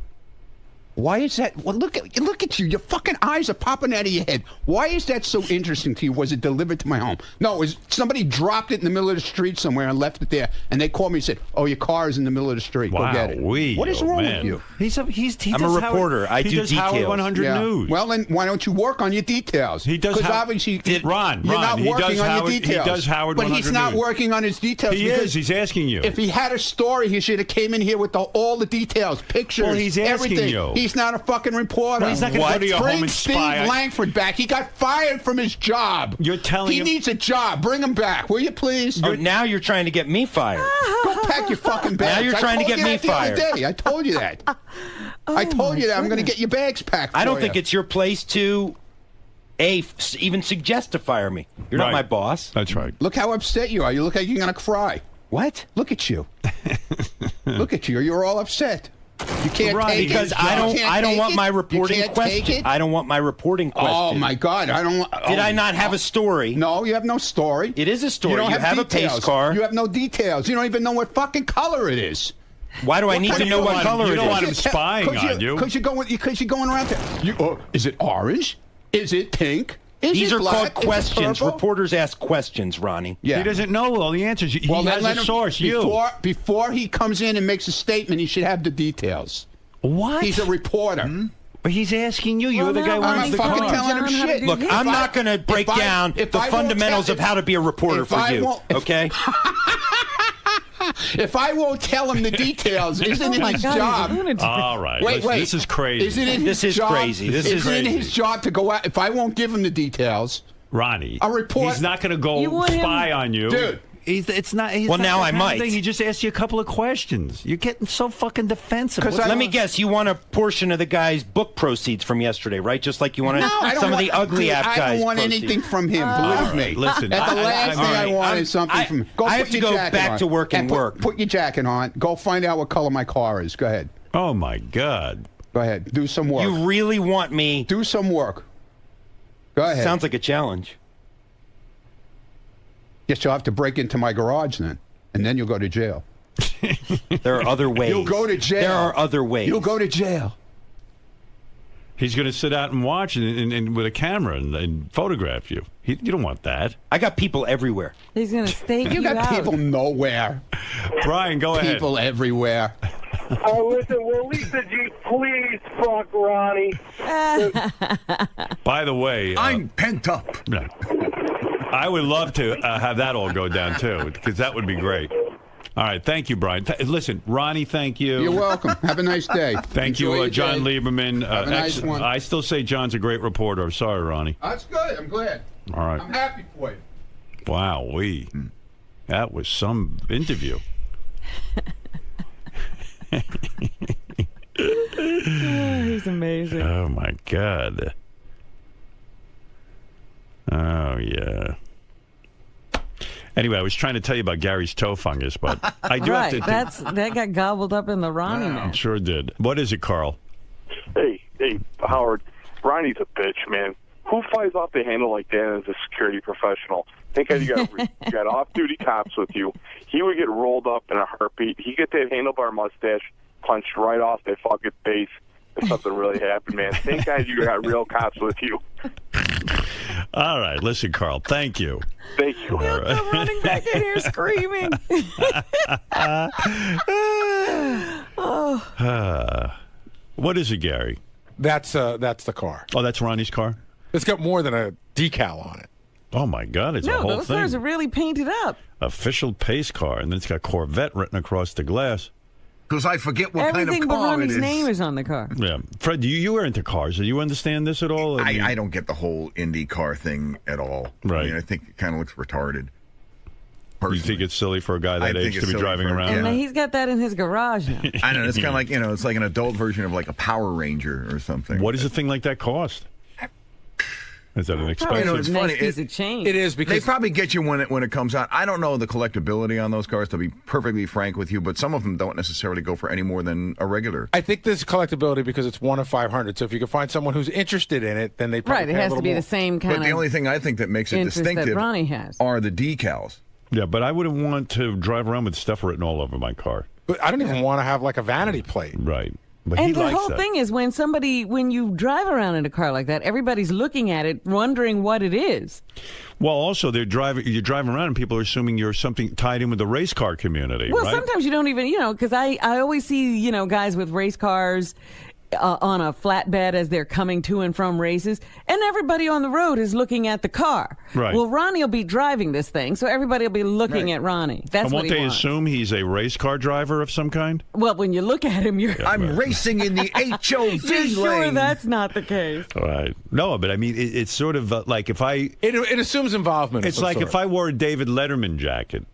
Why is that? Well, look at you. Your fucking eyes are popping out of your head. Why is that so interesting to you? Was it delivered to my home? No, it was somebody dropped it in the middle of the street somewhere and left it there. And they called me and said, "Oh, your car is in the middle of the street. Go get it." What is wrong with you? I'm a reporter. I do details. Howard 100 News. Well, then why don't you work on your details? He does. Because obviously, Ron, you're not working on your details. He does Howard 100 But he's not News. working on his details. He is. He's asking you. If he had a story, he should have came in here with all the details, pictures, well, he's asking everything. you. He's not a fucking reporter. Well, he's not going to go to your home and spy. Steve Langford back. He got fired from his job. You're telling him he needs a job. Bring him back, will you please? Oh, now you're trying to get me fired. Go pack your fucking bags. Now you're trying to get me fired. I told you that. I told you that. I'm going to get your bags packed. I don't think it's your place to even suggest to fire me. You're not my boss. That's right. Look how upset you are. You look like you're going to cry. What? Look at you. Look at you. You're all upset. You can't take because it. I don't want my reporting question. I don't want my reporting question. Oh my God! I don't. Did I not have a story? No, you have no story. It is a story. You don't have a pace car. You have no details. You don't even know what fucking color it is. Why do I need to know what color it is? You don't want him spying on you. Because you're going around there. Is it orange? Is it pink? These are black? called questions. Reporters ask questions, Ronnie. Yeah. He doesn't know all the answers. He has a source, Before he comes in and makes a statement, he should have the details. What? He's a reporter. But he's asking you. You're the guy who runs the car. I'm fucking telling him shit. Look, I'm not going to break down the fundamentals of how to be a reporter for you, okay? If I won't tell him the details, isn't it his job? All right. Wait. This is crazy. Isn't it his job? Crazy. This is Isn't it his job to go out? If I won't give him the details, Ronnie, a report. He's not going to go spy on you, dude. It's not. Well, now I might. He just asked you a couple of questions. You're getting so fucking defensive. Let me guess. You want a portion of the guy's book proceeds from yesterday, right? Just like you want some of the ugly app guys. I don't want anything from him. Believe me. Listen, at the last thing I want is something from him. I have to go back to work and work. Put your jacket on. Go find out what color my car is. Go ahead. Oh my God. Go ahead. Do some work. You really want me? Do some work. Go ahead. Sounds like a challenge. Guess you'll have to break into my garage then, and then you'll go to jail. There are other ways. You'll go to jail. There are other ways. You'll go to jail. He's going to sit out and watch and with a camera and photograph you. You don't want that. I got people everywhere. He's going to stake you out. You got people nowhere. Brian, go ahead. People everywhere. Listen, will Lisa G please fuck Ronnie? By the way, I'm pent up. No. I would love to have that all go down, too, because that would be great. All right. Thank you, Brian. Listen, Ronnie, thank you. You're welcome. Have a nice day. Thank Enjoy you, John day. Lieberman. Have a nice one. I still say John's a great reporter. I'm sorry, Ronnie. That's good. I'm glad. All right. I'm happy for you. Wow, that was some interview. He's amazing. Oh, my God. Oh, yeah. Anyway, I was trying to tell you about Gary's toe fungus, but I do have to... That got gobbled up in the Ronnie match. Sure did. What is it, Carl? Hey, Howard. Ronnie's a bitch, man. Who flies off the handle like that as a security professional? Think you got off-duty cops with you. He would get rolled up in a heartbeat. He'd get that handlebar mustache punched right off that fucking face if something really happened, man. Thank God you got real cops with you. All right. Listen, Carl, thank you. Thank you. He'll come running back in here screaming. What is it, Gary? That's the car. Oh, that's Ronnie's car? It's got more than a decal on it. Oh, my God. It's a whole thing. No, those cars are really painted up. Official pace car. And then it's got Corvette written across the glass. Because I forget what Everything kind of but car Ronnie's it is. name is on the car. Yeah. Fred, you are into cars. Do you understand this at all? I don't get the whole Indy car thing at all. Right. I mean, I think it kind of looks retarded. You think it's silly for a guy that age to be driving around? And he's got that in his garage now. I know. It's kind of like, it's like an adult version of like a Power Ranger or something. What does a thing like that cost? Is that an expensive? It's funny. It is because they probably get you when it comes out. I don't know the collectability on those cars, to be perfectly frank with you, but some of them don't necessarily go for any more than a regular. I think there's collectability because it's 1 of 500. So if you can find someone who's interested in it, then they probably Right. It has to be the same kind of. But the only thing I think that makes it distinctive that Ronnie has are the decals. Yeah, but I wouldn't want to drive around with stuff written all over my car. But I don't even want to have like a vanity plate. Right. But and the whole thing is when you drive around in a car like that, everybody's looking at it, wondering what it is. Well, also, you're driving around and people are assuming you're something tied in with the race car community, Well, right? sometimes you don't even, because I always see, guys with race cars on a flatbed as they're coming to and from races, and everybody on the road is looking at the car. Right. Well, Ronnie will be driving this thing, so everybody will be looking at Ronnie. That's and what won't he they wants. assume he's a race car driver of some kind? Well, when you look at him, I'm racing in the HOV You're sure lane. that's not the case. Right. No, but I mean, it's sort of like if I... It assumes involvement. It's like if I wore a David Letterman jacket.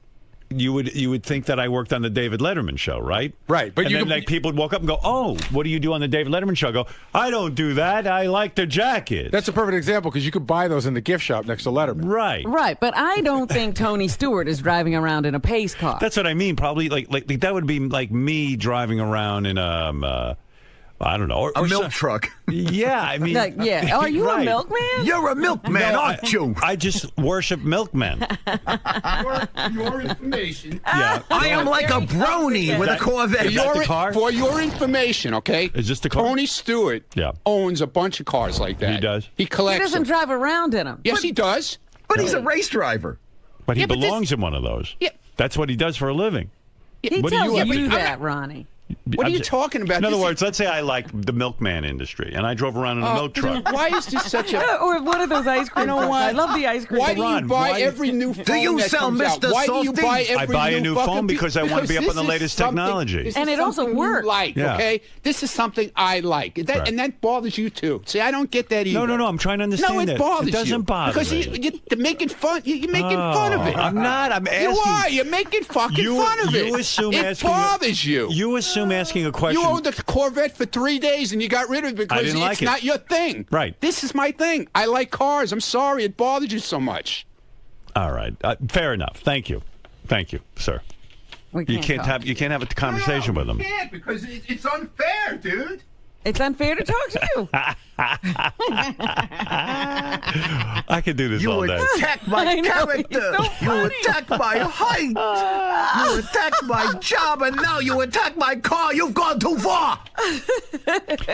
You would think that I worked on the David Letterman show, right? Right, but and then people would walk up and go, "Oh, what do you do on the David Letterman show?" I go, "I don't do that. I like the jacket." That's a perfect example because you could buy those in the gift shop next to Letterman. Right. Right, but I don't think Tony Stewart is driving around in a pace car. That's what I mean. Probably like that would be like me driving around in I don't know. A milk truck. Yeah, I mean. Are you a milkman? You're a milkman, aren't you? I just worship milkmen. Your information. Yeah. I am like a brony with a Corvette. Is that the car? For your information, okay? Is this the car? Tony Stewart owns a bunch of cars like that. He does? He collects He doesn't them. drive around in them. Yes, he does. But he's a race driver. But he belongs in one of those. Yeah. That's what he does for a living. He What do tells you have to you do? that, Ronnie. What are you talking about? In other This words, let's say I like the milkman industry, and I drove around in a milk truck. Why is this such a... Or what are those ice cream trucks? I love the ice cream. Why do you Ron, buy why- every new phone Do you that sell comes out? Mr. Why do you Salty? buy every I buy a new fucking phone because I want to be up on the this is latest something- technology. this is And it also something you works. like, Yeah. okay? This is something I like. That, Right. And that bothers you, too. See, I don't get that either. No, I'm trying to understand No, it that. bothers It doesn't you. bother because me. you're making fun. You're making fun of it. I'm not. I'm asking. You are. You're making fucking fun of it. You assume it asking bothers you. You assume asking a question. You owned a Corvette for 3 days and you got rid of it because didn't like it's it. not your thing. Right. This is my thing. I like cars. I'm sorry it bothered you so much. All right. Fair enough. Thank you, sir. You can't have a conversation with him. You can't because it's unfair, dude. It's unfair to talk to you. I could do this You all day. attack my character. You attack my height. You attack my job, and now you attack my car. You've gone too far.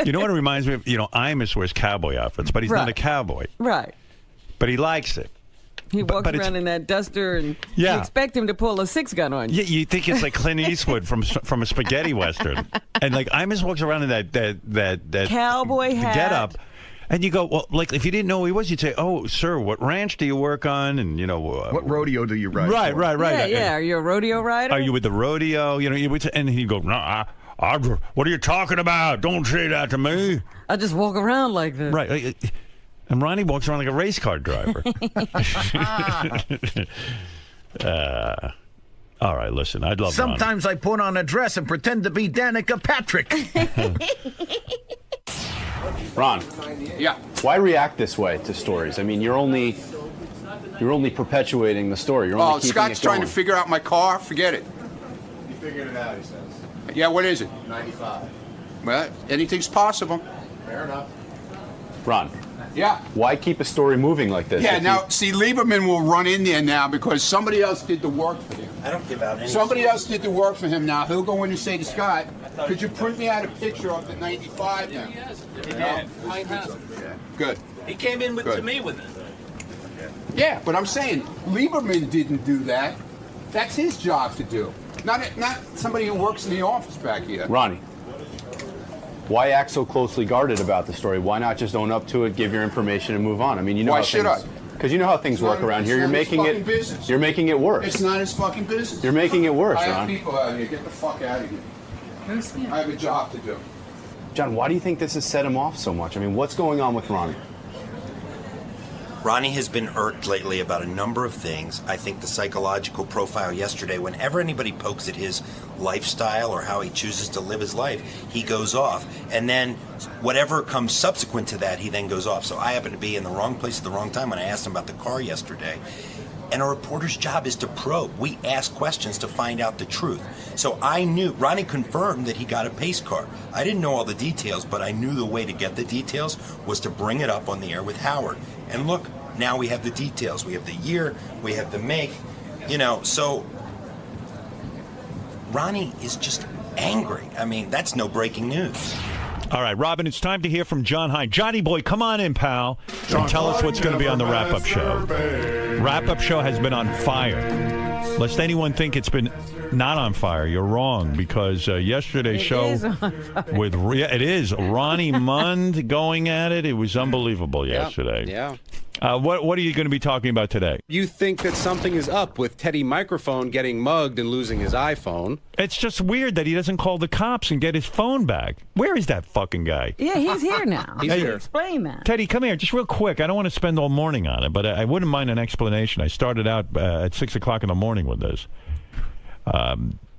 You know what it reminds me of? Imus wears cowboy outfits, but he's not a cowboy. Right. But he likes it. He walks but around in that duster, and you Yeah. expect him to pull a 6-gun on you. Yeah, you think it's like Clint Eastwood from a spaghetti western, and like Imus walks around in that cowboy hat, get up, and you go, well, like if you didn't know who he was, you'd say, "Oh, sir, what ranch do you work on?" And what rodeo do you ride? Right. Yeah. Are you a rodeo rider? Are you with the rodeo? You would say, and he'd go, "No, what are you talking about? Don't say that to me." I just walk around like this. Right. And Ronnie walks around like a race car driver. All right, listen, I'd love Sometimes I put on a dress and pretend to be Danica Patrick. Ron. Yeah. Why react this way to stories? I mean, you're only perpetuating the story. You're only keeping Scott's it going. trying to figure out my car. Forget it. He figured it out, he says. Yeah, what is it? 95. Well, anything's possible. Fair enough. Ron. Yeah. Why keep a story moving like this? Yeah, now, see, Lieberman will run in there now because somebody else did the work for him. I don't give out any. Somebody else did the work for him now. He'll go in and say to Scott, could you print me out a picture of the 95 now? Good. He came in to me with it. Yeah, but I'm saying Lieberman didn't do that. That's his job to do. Not somebody who works in the office back here. Ronnie. Why act so closely guarded about the story? Why not just own up to it, give your information, and move on? I mean, you know. Why should I? Because you know how things work around here. You're making it. Business. You're making it worse. It's not his fucking business. You're making it worse, I have Ron. people out here. Get the fuck out of here. I have a job to do. John, why do you think this has set him off so much? I mean, what's going on with Ronnie? Ronnie has been irked lately about a number of things. I think the psychological profile yesterday, whenever anybody pokes at his lifestyle or how he chooses to live his life, he goes off. And then whatever comes subsequent to that, he then goes off. So I happen to be in the wrong place at the wrong time when I asked him about the car yesterday. And a reporter's job is to probe. We ask questions to find out the truth. So I knew, Ronnie confirmed that he got a pace car. I didn't know all the details, but I knew the way to get the details was to bring it up on the air with Howard. And look, now we have the details. We have the year, we have the make, so Ronnie is just angry. I mean, that's no breaking news. All right, Robin, it's time to hear from John Hein. Johnny boy, come on in, pal, and tell us what's going to be on the wrap-up show. Wrap-up show has been on fire. Lest anyone think it's been not on fire, you're wrong, because yesterday's show with it is Ronnie Mund going at it. It was unbelievable yesterday. Yeah. What are you going to be talking about today? You think that something is up with Teddy Microphone getting mugged and losing his iPhone. It's just weird that he doesn't call the cops and get his phone back. Where is that fucking guy? Yeah, he's here now. He's here. Explain that. Teddy, come here, just real quick. I don't want to spend all morning on it, but I wouldn't mind an explanation. I started out at 6 o'clock in the morning with this.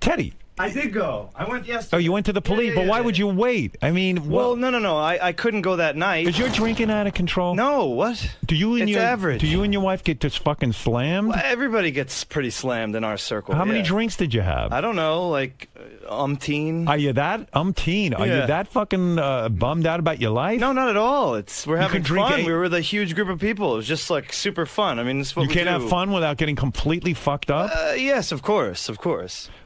Teddy, I did go. I went yesterday. Oh, you went to the police, but why would you wait? I mean, well, no. I couldn't go that night. Is your drinking out of control? No, what? Do you and it's your average. Do you and your wife get just fucking slammed? Well, everybody gets pretty slammed in our circle. How many drinks did you have? I don't know, like umpteen. Are you that umpteen? Are you that fucking bummed out about your life? No, not at all. We're having fun. We were with a huge group of people. It was just like super fun. I mean, this is what you can't have fun without getting completely fucked up. Yes, of course.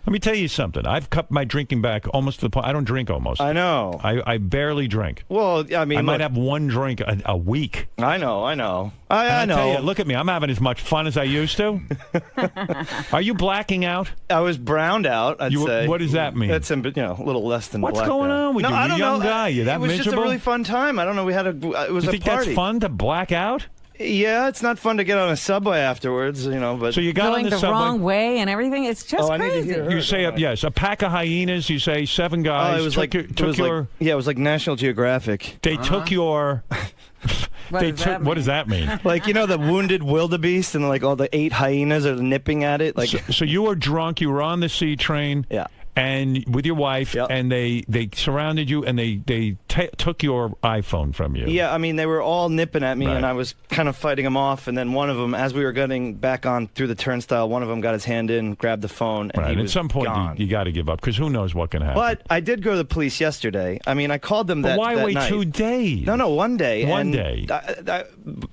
Let me tell you something. I've cut my drinking back almost to the point. I don't drink almost. I know. I barely drink. Well, I mean, I might have one drink a week. I know. I know. Tell you, look at me. I'm having as much fun as I used to. Are you blacking out? I was browned out. I'd say. What does that mean? It's a little less than. What's going on with you? You're a young guy. You're that miserable. It was just a really fun time. I don't know. We had it was you a think party. That's fun to black out? Yeah, it's not fun to get on a subway afterwards, But so you got going on the subway wrong way and everything. It's just crazy. I need to hear her. You say yes, a pack of hyenas. You say 7 guys. It was it was like National Geographic. They took your. What does that mean? Like the wounded wildebeest and like all the 8 hyenas are nipping at it. Like so you were drunk. You were on the C train. Yeah. And with your wife, and they surrounded you, and they took your iPhone from you. Yeah, I mean, they were all nipping at me, and I was kind of fighting them off. And then one of them, as we were getting back on through the turnstile, one of them got his hand in, grabbed the phone, and he was at some point, gone. you got to give up, because who knows what can happen. But I did go to the police yesterday. I mean, I called them that why wait night. 2 days? No, 1 day. One day.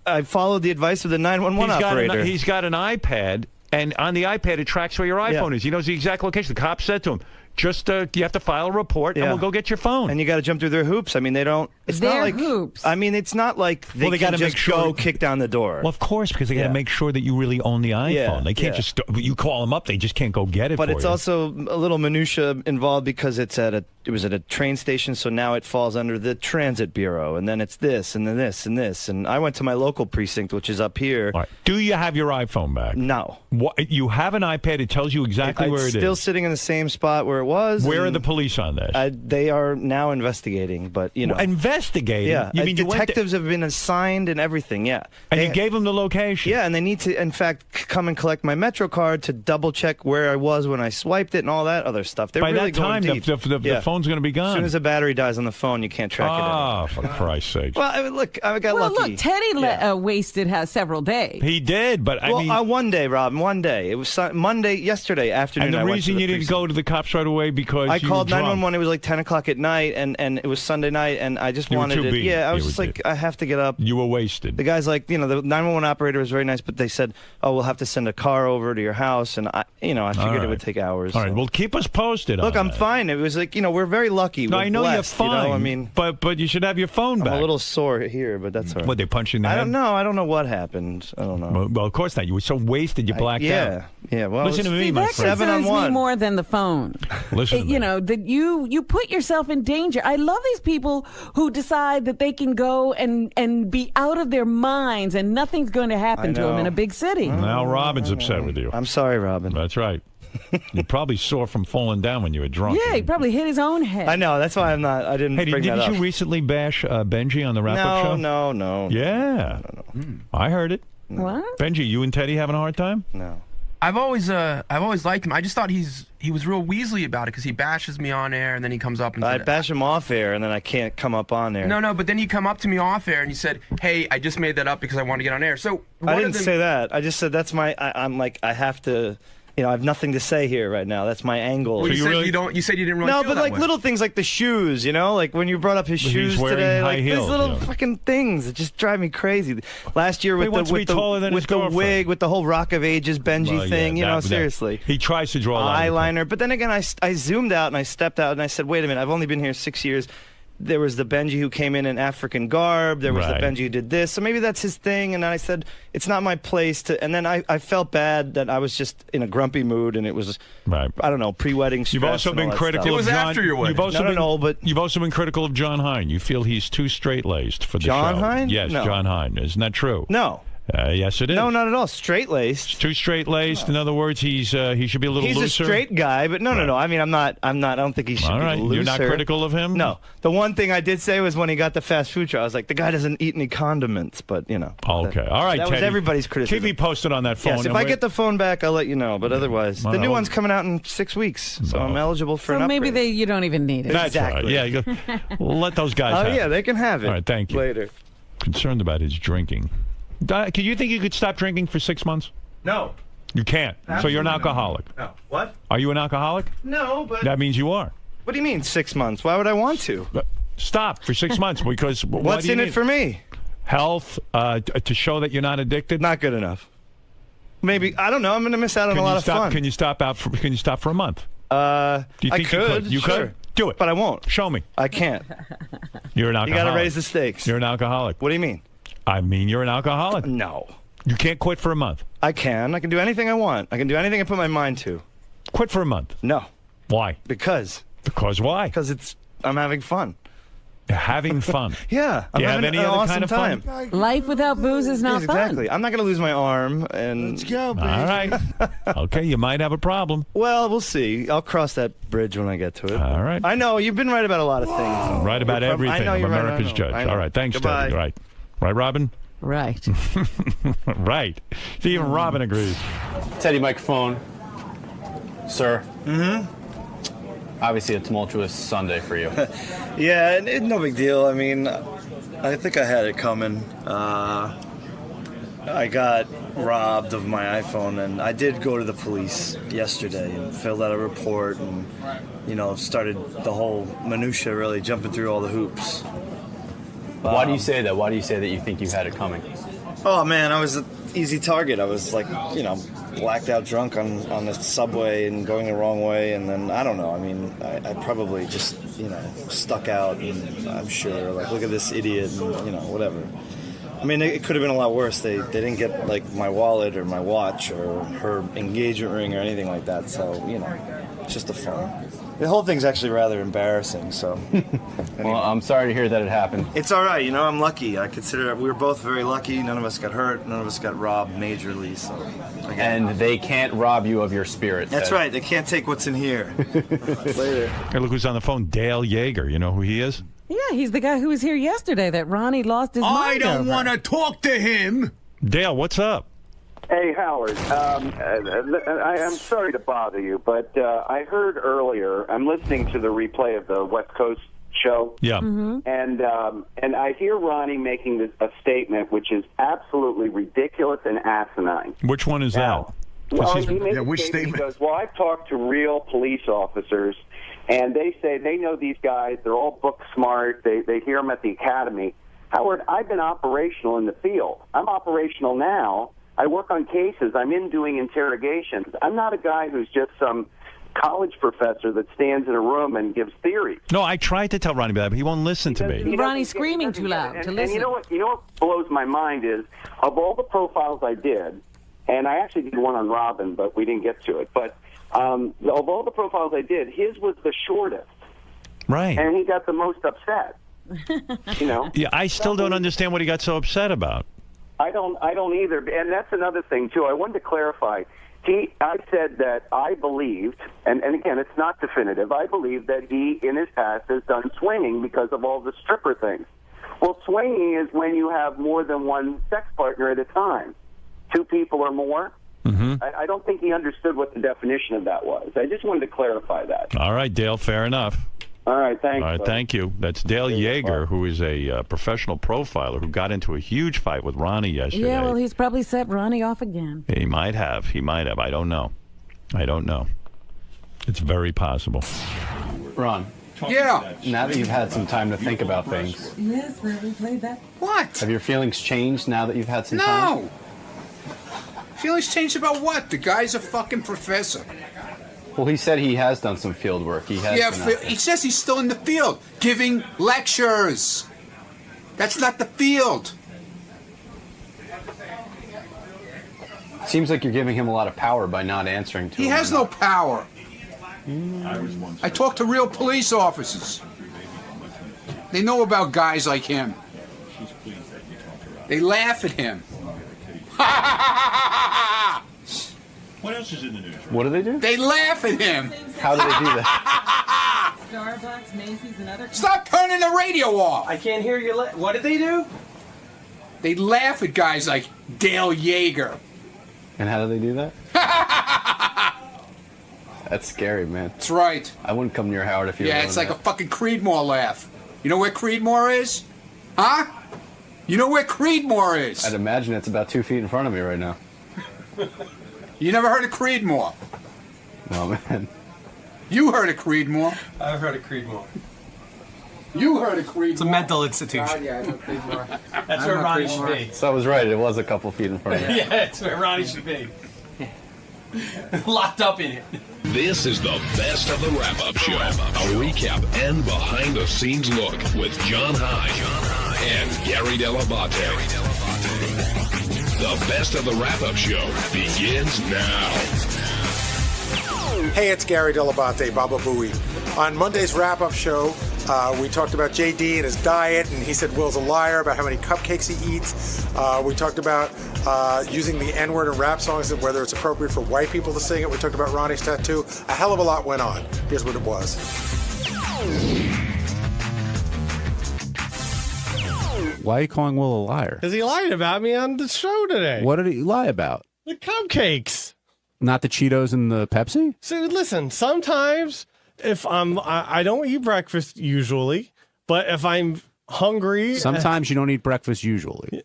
I followed the advice of the 911 operator. He's got an iPad, and on the iPad, it tracks where your iPhone is. He knows the exact location. The cop said to him, just you have to file a report, and we'll go get your phone. And you got to jump through their hoops. I mean, they don't. It's their not like hoops. I mean, it's not like they got to just go kick down the door. Well, of course, because they got to make sure that you really own the iPhone. Yeah, they can't just you call them up; they just can't go get it. But for it's you. also a little minutia involved because it was at a train station, so now it falls under the Transit Bureau, and then it's this, and then this, and this. And I went to my local precinct, which is up here. All right. Do you have your iPhone back? No. What, you have an iPad. It tells you exactly where it is. It's still sitting in the same spot where it was. Where are the police on this? They are now investigating, but investigating. Yeah, you mean detectives have been assigned and everything. Yeah, and you gave them the location. Yeah, and they need to, in fact, come and collect my Metro card to double check where I was when I swiped it and all that other stuff. They're By really that time, going deep. the phone's going to be gone. As soon as the battery dies on the phone, you can't track it anymore. Oh, for Christ's sake! Well, I mean, look, I got lucky. Well, look, Teddy wasted several days. He did, but I mean, 1 day, Robin. 1 day. It was Monday, yesterday afternoon. And the reason you didn't go to the cops right away because I you called were drunk. 911. It was like 10 o'clock at night, and it was Sunday night, and I just wanted it. Yeah, I was just like, I have to get up. You were wasted. The guy's like, the 911 operator was very nice, but they said, oh, we'll have to send a car over to your house, and I figured it would take hours. All right, well, keep us posted. Look, I'm fine. It was like, we're very lucky. No, we're I know blessed, you're fine. I mean, but you should have your phone back. I'm a little sore here, but that's all right. What, they punched you in the head? I don't know. I don't know what happened. I don't know. Well, of course not. You were so wasted, you blacked out. Yeah. Well, listen to me, my friend. That concerns me more than the phone. Listen to me. That you put yourself in danger. I love these people who decide that they can go and be out of their minds and nothing's going to happen to them in a big city. Now Robin's upset with you. I'm sorry, Robin. That's right. You probably sore from falling down when you were drunk. Yeah, he probably hit his own head. I know. That's why I didn't bring that up. Didn't you recently bash Benji on the wrap-up show? No. Yeah. No. I heard it. What? Benji, you and Teddy having a hard time? No. I've always liked him. I just thought he was real weaselly about it because he bashes me on air and then he comes up and I bash him off air and then I can't come up on air. No, but then you come up to me off air and you said, "Hey, I just made that up because I want to get on air." So I didn't say that. I just said that's my. I'm like I have to. I have nothing to say here right now. That's my angle. Well, you said you didn't really. No, feel but that like way. little things like the shoes. Like when you brought up his shoes today, like these little fucking things that just drive me crazy. Last year with the wig, with the whole Rock of Ages Benji thing. Seriously. He tries to draw eyeliner, but then again, I zoomed out and I stepped out and I said, wait a minute, I've only been here 6 years. There was the Benji who came in African garb. There was the Benji who did this. So maybe that's his thing. And I said, it's not my place to. And then I felt bad that I was just in a grumpy mood and it was, I don't know, pre-wedding stress. You've also been critical of John. It was after your wedding. You've also been critical of John Hine. You feel he's too straight-laced for the show. John Hine? Yes, no. John Hine. Isn't that true? No. Yes, it is. No, not at all. Straight-laced. Too straight-laced. In other words, he should be a little He's looser. a straight guy, but no. I mean, I don't think he should All right. be looser. You're not critical of him? No. The one thing I did say was when he got the fast food truck, I was like, the guy doesn't eat any condiments, but, Okay. All right, that Teddy. was everybody's criticism. Keep me posted on that phone. Yes, if I get the phone back, I'll let you know, but otherwise. The new one's coming out in 6 weeks, so I'm eligible for an So upgrade. maybe you don't even need it. That's Exactly. right. Yeah, let those guys have it. Yeah, they can have it. All right, thank you. Later. Concerned about his drinking. Can you think you could stop drinking for 6 months? No. You can't. So you're an alcoholic. No. What? Are you an alcoholic? No, but... That means you are. What do you mean 6 months? Why would I want to? Stop for 6 months because... What's in it for me? Health, to show that you're not addicted? Not good enough. Maybe, I don't know, I'm going to miss out on a lot of fun. Can you stop for a month? Do you think I could. You sure. could? Do it. But I won't. Show me. I can't. You're an alcoholic. You got to raise the stakes. You're an alcoholic. What do you mean? I mean you're an alcoholic. No. You can't quit for a month. I can. I can do anything I want. I can do anything I put my mind to. Quit for a month. No. Why? Because why? Because I'm having fun. You're having fun. Yeah. Do you have any other kind of fun? Life without booze is not fun. Exactly. I'm not going to lose my arm. And Let's go, baby. All right. Okay, you might have a problem. Well, we'll see. I'll cross that bridge when I get to it. All right. I know you've been right about a lot of things. Right about everything. I know I'm you're America's right. judge. All right. Thanks, Goodbye. Teddy. Right. Right, Robin? Right. Right. See, even Robin agrees. Teddy, microphone. Sir. Mm-hmm. Obviously a tumultuous Sunday for you. Yeah, no big deal. I mean, I think I had it coming. I got robbed of my iPhone, and I did go to the police yesterday and filled out a report and, started the whole minutia, really jumping through all the hoops. Why do you say that? Why do you say that you think you had it coming? Oh, man, I was an easy target. I was blacked out drunk on the subway and going the wrong way, and then, I don't know, I mean, I probably just, stuck out, and I'm sure, look at this idiot, and, whatever. I mean, it could have been a lot worse. They didn't get, my wallet or my watch or her engagement ring or anything like that, so, it's just a fun. The whole thing's actually rather embarrassing, so... Well, I'm sorry to hear that it happened. It's all right, I'm lucky. I consider we were both very lucky. None of us got hurt. None of us got robbed majorly, so... And they can't rob you of your spirit. That's right. They can't take what's in here. Later. Hey, look who's on the phone. Dale Yeager. You know who he is? Yeah, he's the guy who was here yesterday that Ronnie lost his mind I don't over. want to talk to him. Dale, what's up? Hey, Howard. I'm sorry to bother you, but I heard earlier, I'm listening to the replay of the West Coast show. Yeah. Mm-hmm. And I hear Ronnie making a statement which is absolutely ridiculous and asinine. Which one is Now, that? Well, he made a statement. He goes, well, I've talked to real police officers, and they say they know these guys. They're all book smart. They hear them at the academy. Howard, I've been operational in the field. I'm operational now. I work on cases. I'm in doing interrogations. I'm not a guy who's just some college professor that stands in a room and gives theory. No, I tried to tell Ronnie about it, but he won't listen to me. Ronnie's screaming too loud to listen. And you know what blows my mind is, of all the profiles I did, and I actually did one on Robin, but we didn't get to it, but of all the profiles I did, his was the shortest. Right. And he got the most upset. Yeah, I still don't understand what he got so upset about. I don't either, and that's another thing too. I wanted to clarify. I said that I believed, and again, it's not definitive. I believe that he, in his past, has done swinging because of all the stripper things. Well, swinging is when you have more than one sex partner at a time, 2 people or more. Mm-hmm. I don't think he understood what the definition of that was. I just wanted to clarify that. All right, Dale, fair enough. All right, thanks. All right, thank you. That's Dale Yeager, who is a professional profiler who got into a huge fight with Ronnie yesterday. Yeah, well, he's probably set Ronnie off again. He might have. I don't know. It's very possible. Ron. Yeah. Now that you've had some time to think about things, Yes, we played that. What? have your feelings changed now that you've had some time? No. Feelings changed about what? The guy's a fucking professor. Well, he said he has done some field work. He has. Yeah, been out there. he says he's still in the field giving lectures. That's not the field. Seems like you're giving him a lot of power by not answering to him. He has no power. I talk to real police officers. They know about guys like him. They laugh at him. What else is in the news? What do they do? They laugh at him. How do they do that? Starbucks, Macy's, and other. Stop turning the radio off. I can't hear you. What did they do? They laugh at guys like Dale Yeager. And how do they do that? That's scary, man. That's right. I wouldn't come near Howard if you were Yeah, doing it's like that. a fucking Creedmoor laugh. You know where Creedmoor is? Huh? You know where Creedmoor is? I'd imagine it's about 2 feet in front of me right now. You never heard of Creedmoor? No, man. You heard of Creedmoor. I've heard of Creedmoor. You heard of Creedmoor. It's a mental institution. Yeah, I know Creedmoor. That's where Ronnie should be. So I was right. It was a couple feet in front of me. Yeah, that's where Ronnie should be. Locked up in it. This is the best of the wrap-up show. A recap and behind-the-scenes look with John High and Gary Dell'Abate. The best of the wrap-up show begins now. Hey, it's Gary Dell'Abate, Baba Booey. On Monday's wrap-up show, we talked about JD and his diet, and he said Will's a liar about how many cupcakes he eats. We talked about using the N-word in rap songs and whether it's appropriate for white people to sing it. We talked about Ronnie's tattoo. A hell of a lot went on. Here's what it was. Why are you calling Will a liar? Because he lied about me on the show today. What did he lie about? The cupcakes. Not the Cheetos and the Pepsi? So listen, sometimes if I don't eat breakfast usually, but if I'm hungry. Sometimes you don't eat breakfast usually.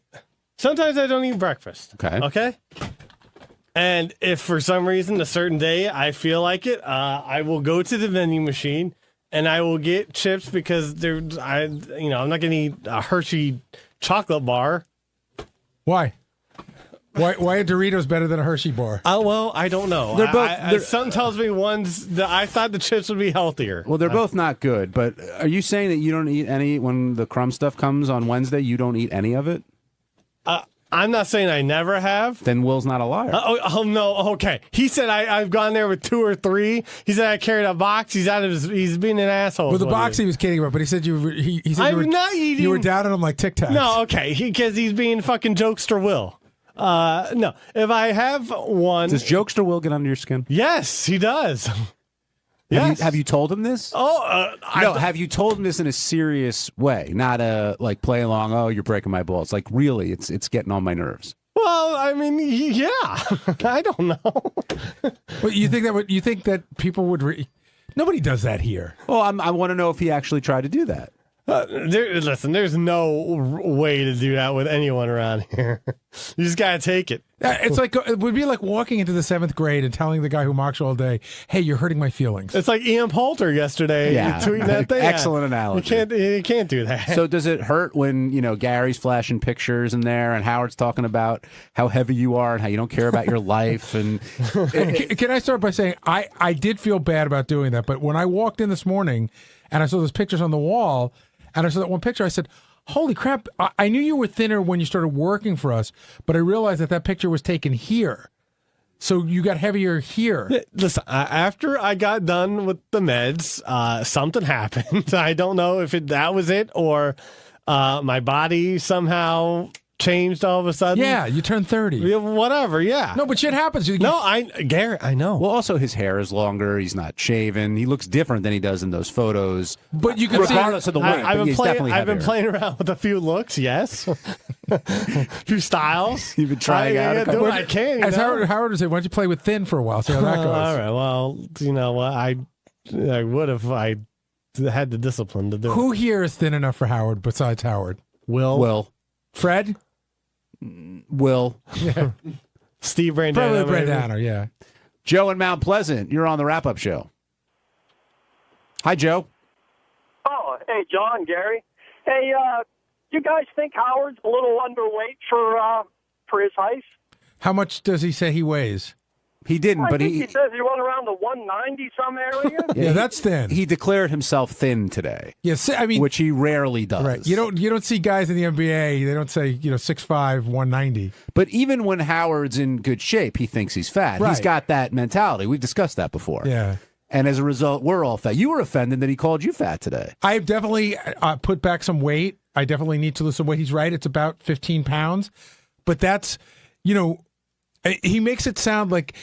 Sometimes I don't eat breakfast. Okay. Okay? And if for some reason a certain day I feel like it, I will go to the vending machine and I will get chips because I'm not going to eat a Hershey chocolate bar. Why? Why are Doritos better than a Hershey bar? Oh, well, I don't know. They're both. Something tells me I thought the chips would be healthier. Well, they're both not good. But are you saying that you don't eat any when the crumb stuff comes on Wednesday? You don't eat any of it? I'm not saying I never have. Then Will's not a liar. Oh no. Okay. He said I've gone there with 2 or 3. He said I carried a box. He's being an asshole. Well, the box he was kidding about, but he said he said not eating. You were down on him like Tic Tacs. No, okay. Because he's being fucking jokester Will. No. If I have one, Does jokester Will get under your skin? Yes, he does. Yes. Have you told him this? Oh, have you told him this in a serious way? Not a like play along. Oh, you're breaking my balls. Like really, it's getting on my nerves. Well, I mean, yeah. I don't know. Well, you think that people would? Nobody does that here. Well, I want to know if he actually tried to do that. Listen, there's no way to do that with anyone around here. You just gotta take it. It's like it would be like walking into the 7th grade and telling the guy who mocks you all day, "Hey, you're hurting my feelings." It's like Ian Poulter yesterday. Yeah, tweeting that thing. Excellent analogy. You can't do that. So does it hurt when Gary's flashing pictures in there and Howard's talking about how heavy you are and how you don't care about your life? And can I start by saying I did feel bad about doing that, but when I walked in this morning and I saw those pictures on the wall. And I saw that one picture, I said, holy crap, I knew you were thinner when you started working for us, but I realized that picture was taken here. So you got heavier here. Listen, after I got done with the meds, something happened. I don't know if that was it or my body somehow changed all of a sudden. Yeah, you turned 30. Yeah, whatever, yeah. No, but shit happens. Gary, I know. Well, also his hair is longer. He's not shaven. He looks different than he does in those photos. But you can regardless of the weight. I've been playing around with a few looks, yes. A few styles. You've been trying out a couple. Do what I can. As Howard would say, why don't you play with thin for a while? See how that goes. All right, well, you know what? I would if I had the discipline to do it. Who here is thin enough for Howard besides Howard? Will. Fred? Will. Yeah. Steve Brandano. Probably Brandano, yeah. Joe in Mount Pleasant, you're on the wrap-up show. Hi, Joe. Oh, hey, John, Gary. Hey, you guys think Howard's a little underweight for his height? How much does he say he weighs? He didn't, I but think he says he run around the 190 some area. Yeah, that's thin. He declared himself thin today. Yes, I mean, which he rarely does. Right. You don't see guys in the NBA. They don't say 6'5", 190. But even when Howard's in good shape, he thinks he's fat. Right. He's got that mentality. We've discussed that before. Yeah. And as a result, we're all fat. You were offended that he called you fat today. I've definitely put back some weight. I definitely need to lose some weight. He's right. It's about 15 pounds. But that's, he makes it sound like.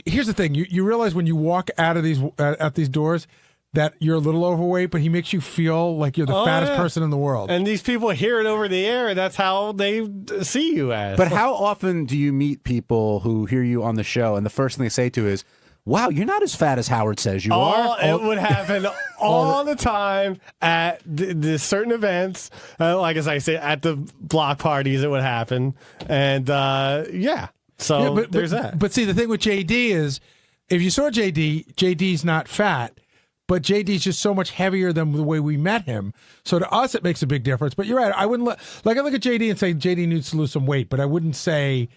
Here's the thing: you realize when you walk out of these doors that you're a little overweight, but he makes you feel like you're the fattest person in the world. And these people hear it over the air, and that's how they see you as. But how often do you meet people who hear you on the show, and the first thing they say to you is, wow, you're not as fat as Howard says you are? It would happen all the time at the certain events. Like as I say, at the block parties, it would happen. And, So there's that. But see, the thing with JD is, if you saw JD's not fat, but JD's just so much heavier than the way we met him. So to us, it makes a big difference. But you're right. I wouldn't I look at JD and say JD needs to lose some weight, but I wouldn't say,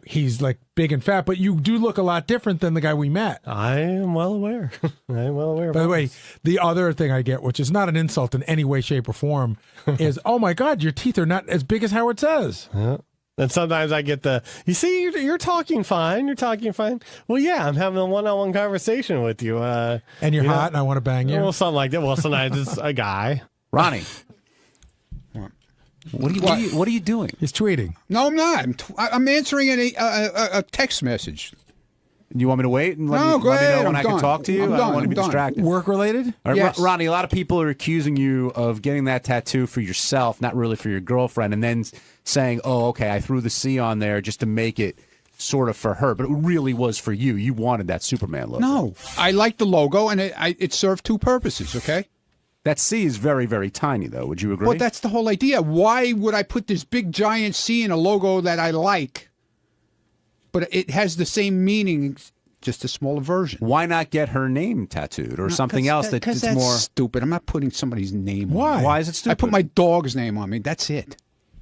he's like big and fat. But you do look a lot different than the guy we met. I am well aware. I am well aware. By the way, the other thing I get, which is not an insult in any way, shape, or form, is, oh my God, your teeth are not as big as Howard says. Yeah. And sometimes I get you see, you're talking fine. You're talking fine. Well, yeah, I'm having a one-on-one conversation with you. And you're hot and I want to bang you? Well, something like that. Well, sometimes it's a guy. Ronnie. What are you doing? He's tweeting. No, I'm not. I'm answering a text message. You want me to wait and let me know when I can talk to you? I don't want to be distracted. Work related? Right, yes. Ronnie, a lot of people are accusing you of getting that tattoo for yourself, not really for your girlfriend, and then saying, oh, okay, I threw the C on there just to make it sort of for her, but it really was for you. You wanted that Superman logo. No, I like the logo, and it served two purposes, okay? That C is very, very tiny, though. Would you agree? Well, that's the whole idea. Why would I put this big, giant C in a logo that I like? But it has the same meaning, just a smaller version. Why not get her name tattooed or something else that's more stupid? I'm not putting somebody's name Why? on. Why is it stupid? I put my dog's name on me. That's it.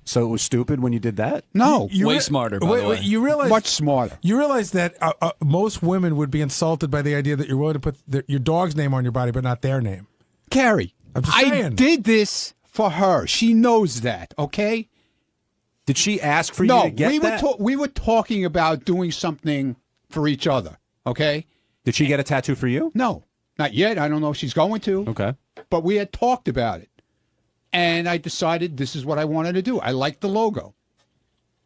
So it was stupid when you did that? No. Way smarter, by the way. You realize, much smarter. You realize that most women would be insulted by the idea that you're willing to put your dog's name on your body, but not their name. Carrie, I'm just saying. I did this for her. She knows that, okay? Did she ask for you to get that? No, we were talking about doing something for each other, okay? Did she get a tattoo for you? No, not yet. I don't know if she's going to. Okay. But we had talked about it. And I decided this is what I wanted to do. I like the logo.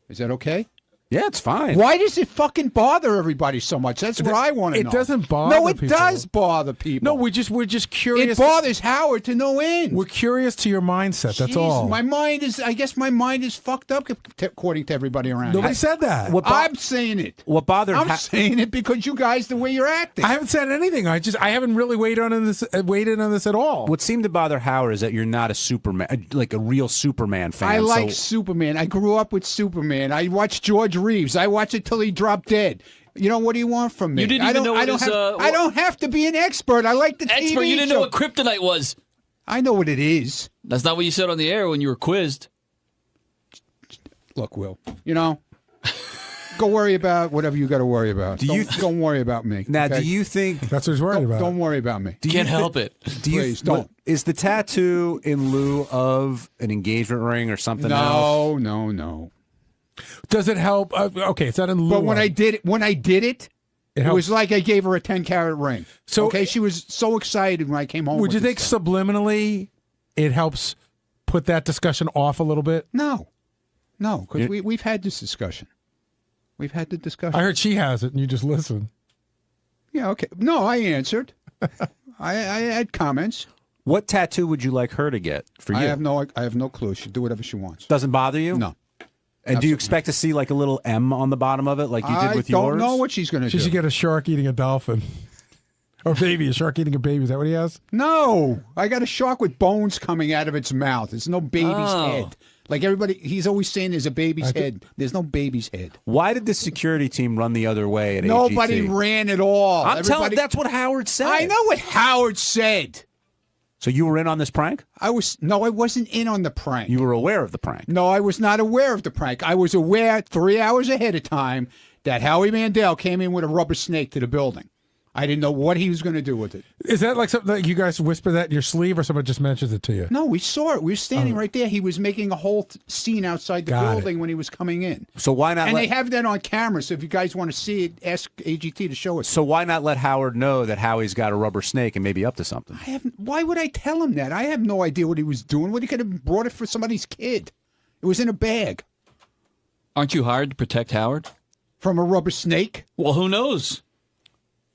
Is that okay? Yeah, it's fine. Why does it fucking bother everybody so much? That's what I want to know. It doesn't bother people. No, it does bother people. No, we're just curious. It bothers Howard to no end. We're curious to your mindset. That's all. I guess my mind is fucked up according to everybody around. Nobody said that. I'm saying it. What bothered? I'm saying it because you guys, the way you're acting. I haven't said anything. I haven't really weighed in on this at all. What seemed to bother Howard is that you're not a Superman, like a real Superman fan. I like Superman. I grew up with Superman. I watched George Reeves. I watched it till he dropped dead. You know, what do you want from me? You didn't even know what I don't have to be an expert. I like the TV You didn't show. know what kryptonite was. I know what it is. That's not what you said on the air when you were quizzed. Look, Will, go worry about whatever you got to worry about. Don't worry about me. Now, okay? do you think that's what he's worried about? Don't worry about me. Can't help it. Please don't. Is the tattoo in lieu of an engagement ring or something else? No. Does it help? Okay, it's not in lieu. But when I did it, it was like I gave her a 10-carat ring. So she was so excited when I came home. Would you think subliminally it helps put that discussion off a little bit? No, because we've had this discussion. We've had the discussion. I heard she has it, and you just listen. Yeah, okay. No, I answered. I had comments. What tattoo would you like her to get for you? I have no clue. She'll do whatever she wants. Doesn't bother you? No. And do you expect to see like a little M on the bottom of it, like you did with yours? I don't know what she's going to do. She should get a shark eating a dolphin. Or a shark eating a baby. Is that what he has? No. I got a shark with bones coming out of its mouth. It's no baby's head. Like everybody, he's always saying there's a baby's head. There's no baby's head. Why did the security team run the other way at Nobody AGT? ran at all. I'm telling you, that's what Howard said. I know what Howard said. So you were in on this prank? I wasn't in on the prank. You were aware of the prank? No, I was not aware of the prank. I was aware 3 hours ahead of time that Howie Mandel came in with a rubber snake to the building. I didn't know what he was going to do with it. Is that like something that you guys whisper that in your sleeve, or someone just mentions it to you? No, we saw it. We were standing right there. He was making a whole scene outside the building when he was coming in. So why not? And they have that on camera. So if you guys want to see it, ask AGT to show it. So why not let Howard know that Howie's got a rubber snake and maybe up to something? Why would I tell him that? I have no idea what he was doing. What he could have brought it for somebody's kid. It was in a bag. Aren't you hired to protect Howard? From a rubber snake? Well, who knows?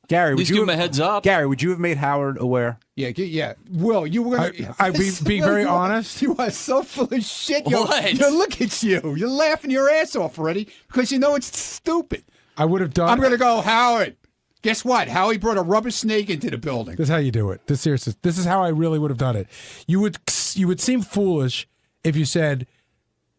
Gary, At least give him a heads up. Gary, would you have made Howard aware? Yeah. Will, you were going to... I'd be very honest. You are so full of shit. What? Look at you. You're laughing your ass off already because you know it's stupid. I would have done... I'm going to go, Howard. Guess what? Howie brought a rubber snake into the building. This is how you do it. This is how I really would have done it. You would seem foolish if you said,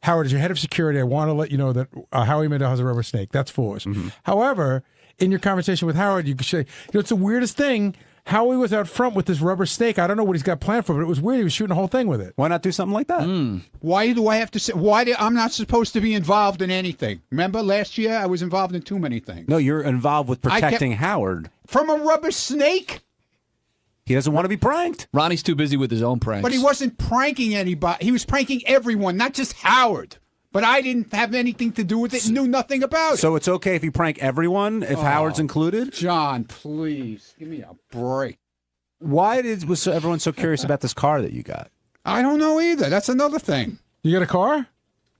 Howard, as your head of security, I want to let you know that Howie Mandel has a rubber snake. That's foolish. Mm-hmm. However, in your conversation with Howard, you could say, it's the weirdest thing. Howie was out front with this rubber snake. I don't know what he's got planned for, but it was weird. He was shooting the whole thing with it. Why not do something like that? Why do I have to say? I'm not supposed to be involved in anything. Remember last year I was involved in too many things. No, you're involved with protecting Howard. From a rubber snake? He doesn't want to be pranked. Ronnie's too busy with his own pranks. But he wasn't pranking anybody. He was pranking everyone, not just Howard. But I didn't have anything to do with it and knew nothing about it. So it's okay if you prank everyone, if Howard's included? John, please, give me a break. Why was everyone so curious about this car that you got? I don't know either. That's another thing. You got a car?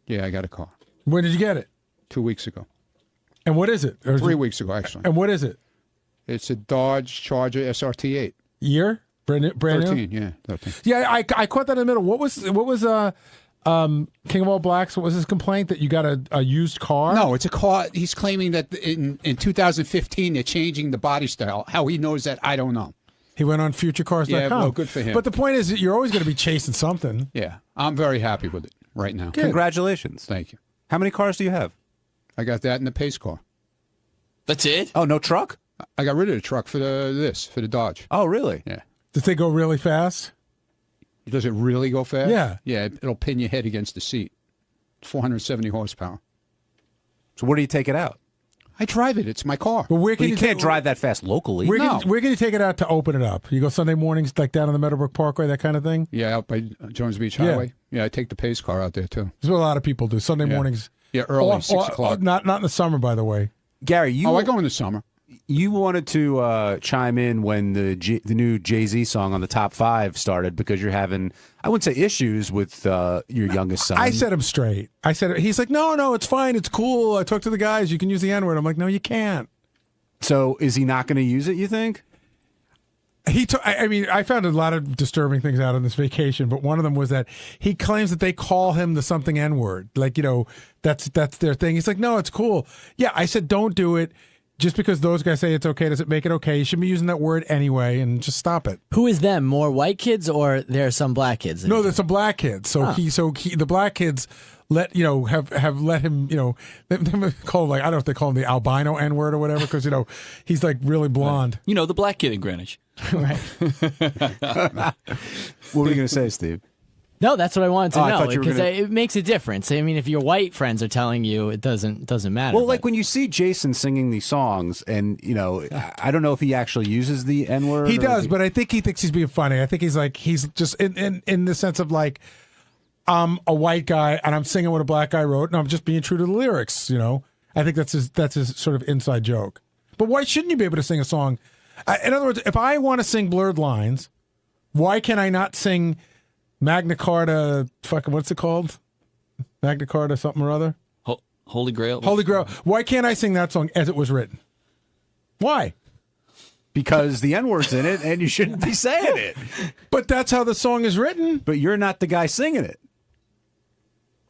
Yeah, I got a car. When did you get it? 2 weeks ago. And what is it? 3 weeks ago, actually. And what is it? It's a Dodge Charger SRT8. Year? Brand new? 13, yeah, 13. Yeah, I caught that in the middle. What was King of All Blacks? What was his complaint that you got a used car? No, it's a car. He's claiming that in 2015 they're changing the body style. How he knows that, I don't know. He went on futurecars.com. Yeah, well, good for him. But the point is that you're always going to be chasing something. Yeah, I'm very happy with it right now. Good. Congratulations. Thank you. How many cars do you have? I got that in the pace car. That's it? Oh, no truck? I got rid of the truck for the Dodge. Oh, really? Yeah. Does they go really fast? Does it really go fast? Yeah. Yeah, it'll pin your head against the seat. 470 horsepower. So where do you take it out? I drive it. It's my car. But where you can't drive that fast locally. Where can you take it out to open it up? You go Sunday mornings, like down on the Meadowbrook Parkway, that kind of thing? Yeah, out by Jones Beach Highway. Yeah, I take the pace car out there, too. That's what a lot of people do. Sunday mornings. Yeah, early, 6 o'clock. Not in the summer, by the way. Gary, I go in the summer. You wanted to chime in when the new Jay-Z song on the top 5 started because you're having, I wouldn't say issues with your youngest son. I set him straight. He's like, no, it's fine. It's cool. I talked to the guys. You can use the N-word. I'm like, no, you can't. So is he not going to use it, you think? I found a lot of disturbing things out on this vacation, but one of them was that he claims that they call him the something N-word. Like, that's their thing. He's like, no, it's cool. Yeah, I said, don't do it. Just because those guys say it's okay, does it make it okay? You shouldn't be using that word anyway, and just stop it. Who is them? More white kids, or there are some black kids? No, there's some black kids. So the black kids have let him, they call him, like, I don't know if they call him the albino N-word or whatever, because he's like really blonde. The black kid in Greenwich. Right. What were you going to say, Steve? No, that's what I wanted to know, because gonna... it makes a difference. I mean, if your white friends are telling you, it doesn't matter. Well, like when you see Jason singing these songs, and I don't know if he actually uses the N-word. He does, but I think he thinks he's being funny. I think he's just in the sense of like, I'm a white guy and I'm singing what a black guy wrote, and I'm just being true to the lyrics. I think that's his sort of inside joke. But why shouldn't you be able to sing a song? In other words, if I want to sing Blurred Lines, why can I not sing Magna Carta, what's it called? Magna Carta something or other? Holy Grail. Holy Grail. Why can't I sing that song as it was written? Why? Because the N-word's in it and you shouldn't be saying it. But that's how the song is written. But you're not the guy singing it.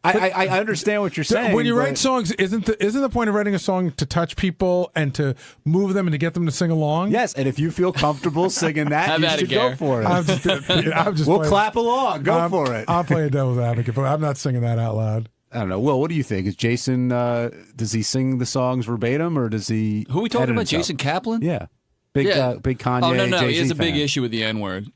I understand what you're saying. When you write songs, isn't the point of writing a song to touch people and to move them and to get them to sing along? Yes, and if you feel comfortable singing that, you should go for it. We'll clap along. Go for it. I'll play a devil's advocate, but I'm not singing that out loud. I don't know. Will, what do you think? Is Jason, does he sing the songs verbatim, or does he... Who are we talking about, Jason Kaplan? Yeah. Big Kanye, Oh, no, Jay-Z he has a big fan. issue with the N-word.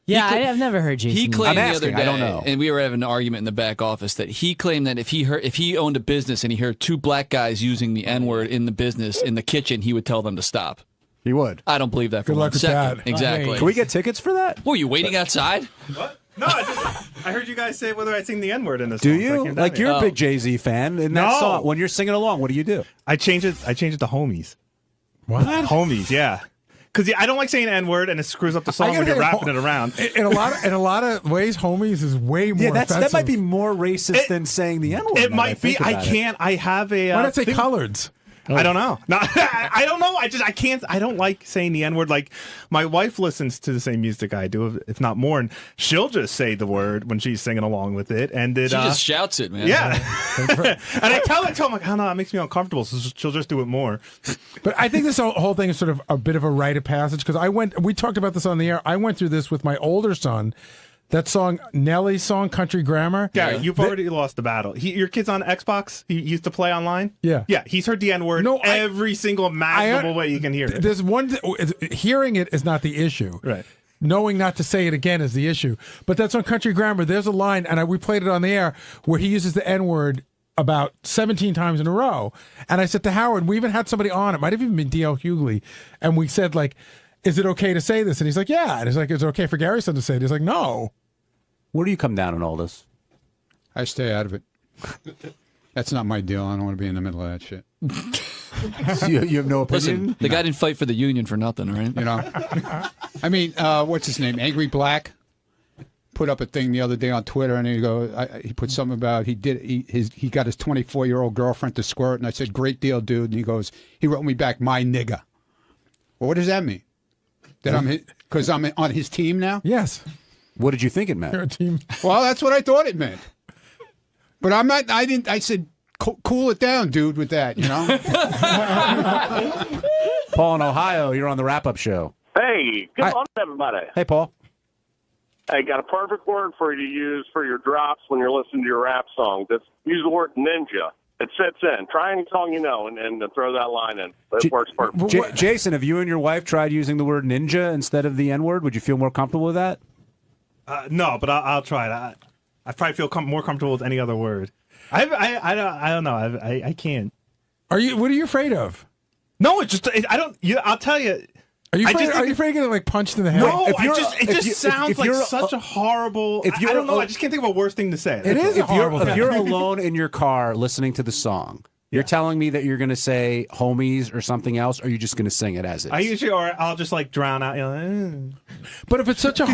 Yeah, I've never heard Jason. He claimed I'm the other asking, day, I don't know. and we were having an argument in the back office, that he claimed that if he owned a business and he heard 2 black guys using the N-word in the business, in the kitchen, he would tell them to stop. He would. I don't believe that for Good luck one with second. that. Exactly. Can we get tickets for that? What, were you waiting outside? What? No, I heard you guys say whether I sing the N-word in this Do song, so I you? came Like, down you're here. a big Jay-Z fan. In that No. song, when you're singing along, what do you do? I changed it to homies. What? Homies, yeah. because I don't like saying N-word, and it screws up the song when you're rapping it around. In a lot of ways, homies is way more. That might be more racist than saying the N-word. It might be. I can't. I have a. Why not say coloreds? I don't know. No, I don't know. I can't. I don't like saying the N-word. Like, my wife listens to the same music I do, if not more, and she'll just say the word when she's singing along with it. And she just shouts it, man. Yeah. And I tell her, like, oh no, it makes me uncomfortable, so she'll just do it more. But I think this whole thing is sort of a bit of a rite of passage, because we talked about this on the air. I went through this with my older son. That song, Nelly's song, Country Grammar. Gary, you've already lost the battle. Your kid's on Xbox? He used to play online? Yeah. Yeah, he's heard the N-word every single imaginable way you can hear it. There's hearing it is not the issue. Right. Knowing not to say it again is the issue. But that's on Country Grammar. There's a line, and we played it on the air, where he uses the N-word about 17 times in a row. And I said to Howard, we even had somebody on, it might have even been D.L. Hughley, and we said, like, is it okay to say this? And he's like, yeah. And he's like, is it okay for Gary's son to say it? He's like, no. Where do you come down on all this? I stay out of it. That's not my deal. I don't want to be in the middle of that shit. So you have no opinion? Listen, the guy didn't fight for the union for nothing, right? You know? I mean, what's his name? Angry Black put up a thing the other day on Twitter, and he put something about he got his 24-year-old girlfriend to squirt, and I said, great deal, dude. And he wrote me back, my nigga. Well, what does that mean? That because I'm on his team now? Yes. What did you think it meant? You're a team. Well, that's what I thought it meant. But I'm not. I didn't. I said, cool it down, dude, with that. You know. Paul in Ohio, you're on the wrap-up show. Hey, good morning, everybody. Hey, Paul. I got a perfect word for you to use for your drops when you're listening to your rap song. Just use the word ninja. It fits in. Try any song you know and throw that line in. It works perfectly. Jason, have you and your wife tried using the word ninja instead of the N-word? Would you feel more comfortable with that? No, but I'll try it. I probably feel more comfortable with any other word. I don't know. I can't. What are you afraid of? No, I don't. I'll tell you. Are you afraid of getting like punched in the head? No, it just sounds like such a horrible. I don't know. I just can't think of a worse thing to say. It is a horrible thing. If you're alone in your car listening to the song, you're telling me that you're going to say homies or something else, or are you just going to sing it as is? I'll just like drown out. But if it's such a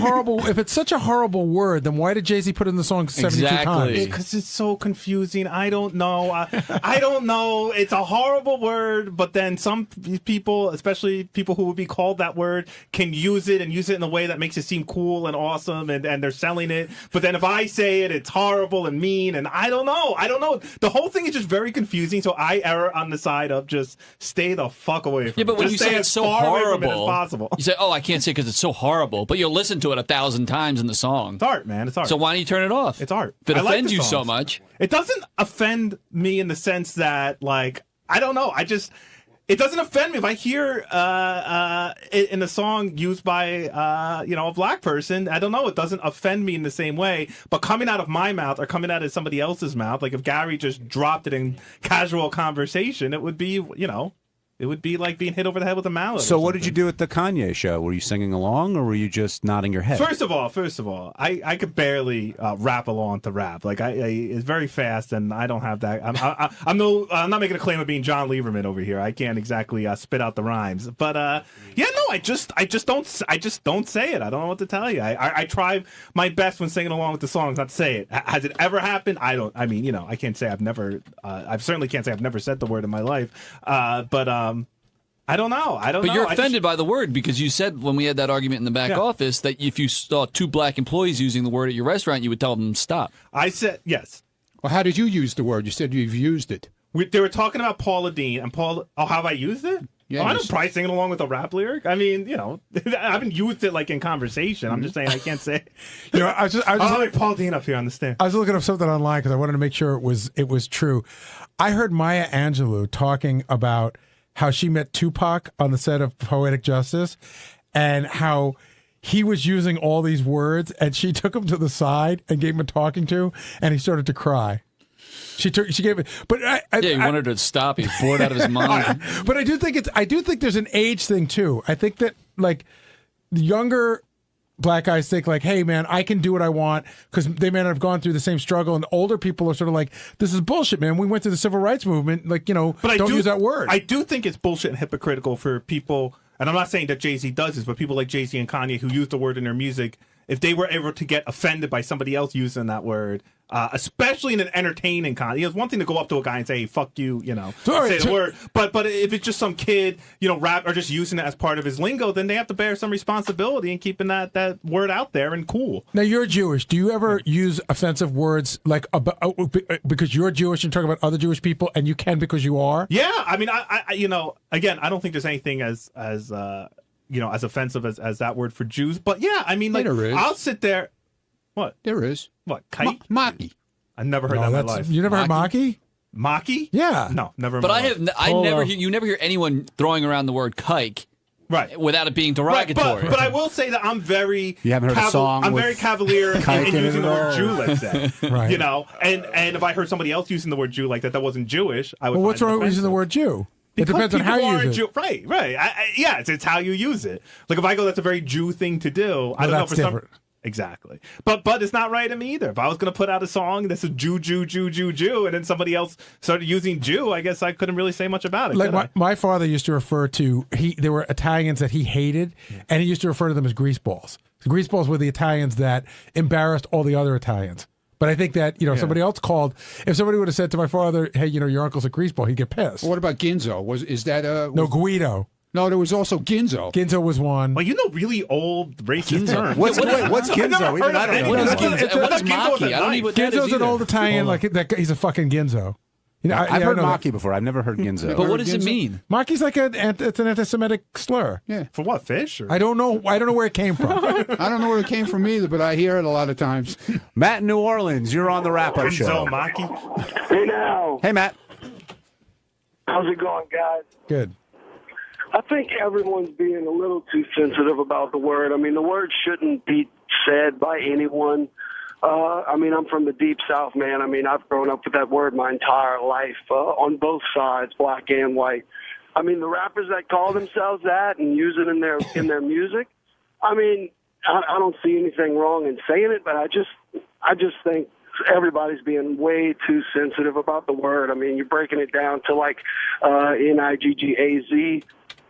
horrible word, then why did Jay-Z put it in the song 72 times? Because it's so confusing. I don't know. I don't know. It's a horrible word, but then some people, especially people who would be called that word, can use it in a way that makes it seem cool and awesome, and they're selling it. But then if I say it, it's horrible and mean, and I don't know. The whole thing is just very confusing. So I err on the side of just stay the fuck away from it. Yeah, but when you say it's so horrible, possible. You say, oh, I can't say it because it's so horrible, but you'll listen to it 1,000 times in the song. It's art, man. It's art. So why don't you turn it off? It's art. If it offends you so much. It doesn't offend me in the sense that, like, I don't know. It doesn't offend me if I hear it in a song used by a black person. I don't know. It doesn't offend me in the same way. But coming out of my mouth or coming out of somebody else's mouth, like if Gary just dropped it in casual conversation, it would be it would be like being hit over the head with a mallet. So what did you do at the Kanye show? Were you singing along, or were you just nodding your head? First of all, I could barely rap along to rap. Like it's very fast, and I don't have that. I'm not making a claim of being John Lieberman over here. I can't exactly spit out the rhymes. But I just don't say it. I don't know what to tell you. I try my best when singing along with the songs not to say it. Has it ever happened? I don't. I mean, I can't say I've never. I certainly can't say I've never said the word in my life. But I don't know. But you're offended by the word because you said when we had that argument in the back office that if you saw two black employees using the word at your restaurant, you would tell them stop. I said yes. Well, how did you use the word? You said you've used it. They were talking about Paula Deen and Paul. Oh, have I used it? Yeah, I'm probably singing along with a rap lyric. I mean, I haven't used it like in conversation. I'm just saying I can't say. I was like Paul Dean up here on the stand. I was looking up something online because I wanted to make sure it was true. I heard Maya Angelou talking about how she met Tupac on the set of Poetic Justice, and how he was using all these words, and she took him to the side and gave him a talking to, and he started to cry. She gave it, but he wanted to stop. He's bored out of his mind. But I do think there's an age thing too. I think that like the younger black guys think like, hey man, I can do what I want because they may not have gone through the same struggle, and older people are sort of like, this is bullshit, man. We went through the civil rights movement, like but don't use that word. I do think it's bullshit and hypocritical for people. and I'm not saying that Jay-Z does this, but people like Jay-Z and Kanye who use the word in their music, if they were ever to get offended by somebody else using that word, especially in an entertaining context, it's one thing to go up to a guy and say, hey, fuck you, say the word. But if it's just some kid, rap or just using it as part of his lingo, then they have to bear some responsibility in keeping that word out there and cool. Now, you're Jewish. Do you ever use offensive words like because you're Jewish and talk about other Jewish people, and you can because you are? Yeah, I mean, I again, I don't think there's anything as offensive as that word for Jews. But yeah, I mean, like, I'll sit there. What? There is. What? Kite? Maki. I've never heard that in my life. You never heard Maki? Maki? Yeah. No, never. In But my life. you never hear anyone throwing around the word kike. Right. Without it being derogatory. But I will say that I'm very You haven't heard a song I'm with very cavalier in using the word Jew like that. Right. And if I heard somebody else using the word Jew like that wasn't Jewish, I would Well, what's find it wrong with using the offensive. word Jew? It Because depends on how people you aren't use it. Right. Yeah, it's how you use it. Like if I go, that's a very Jew thing to do. I don't know that's for different. some. Exactly. But it's not right to me either. If I was going to put out a song that's a Jew, and then somebody else started using Jew, I guess I couldn't really say much about it. Like my father used to refer to there were Italians that he hated, and he used to refer to them as greaseballs. The greaseballs were the Italians that embarrassed all the other Italians. But I think that somebody else called. If somebody would have said to my father, "Hey, your uncle's a greaseball," he'd get pissed. What about Ginzo? Is that no Guido? No, there was also Ginzo. Ginzo was one. Well, really old racist terms. What's Ginzo? Even I don't know. What is Maki? I don't even what that is Ginzo's an either. old Italian. Like that, he's a fucking Ginzo. I've heard I know Maki that. before. I've never heard Ginzo. But what does it mean? Maki's like it's an anti-Semitic slur. Yeah. For what, fish? Or? I don't know where it came from. I don't know where it came from either, but I hear it a lot of times. Matt in New Orleans, you're on the wrap-up show. Maki. Hey now. Hey, Matt. How's it going, guys? Good. I think everyone's being a little too sensitive about the word. I mean, the word shouldn't be said by anyone. I'm from the deep South, man. I mean, I've grown up with that word my entire life on both sides, black and white. I mean, the rappers that call themselves that and use it in their music, I mean, I don't see anything wrong in saying it, but I just think everybody's being way too sensitive about the word. I mean, you're breaking it down to like Niggaz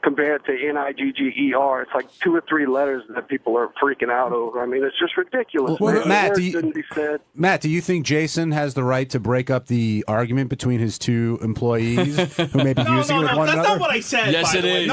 compared to Nigger. It's like 2 or 3 letters that people are freaking out over. I mean, it's just ridiculous. Well, Matt, shouldn't be said. Matt, do you think Jason has the right to break up the argument between his 2 employees who may be using it with one that's another? not what I said. Yes, by it the way.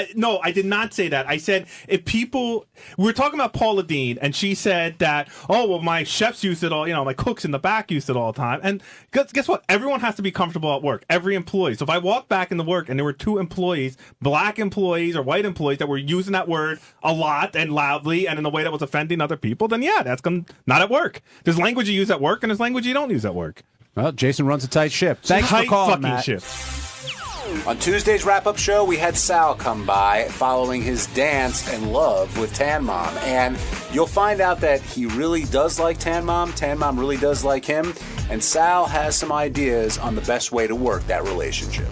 is. No, I did not say that. I said if people, we were talking about Paula Deen, and she said that, oh well, my chefs use it all. My cooks in the back use it all the time. And guess what? Everyone has to be comfortable at work. Every employee. So if I walked back into work and there were 2 employees, black employees or white employees that were using that word a lot and loudly and in a way that was offending other people, then yeah, that's not at work. There's language you use at work and there's language you don't use at work. Well, Jason runs a tight ship. Thanks for calling, Matt. Ship. On Tuesday's wrap-up show, we had Sal come by following his dance and love with Tan Mom. And you'll find out that he really does like Tan Mom. Tan Mom really does like him. And Sal has some ideas on the best way to work that relationship.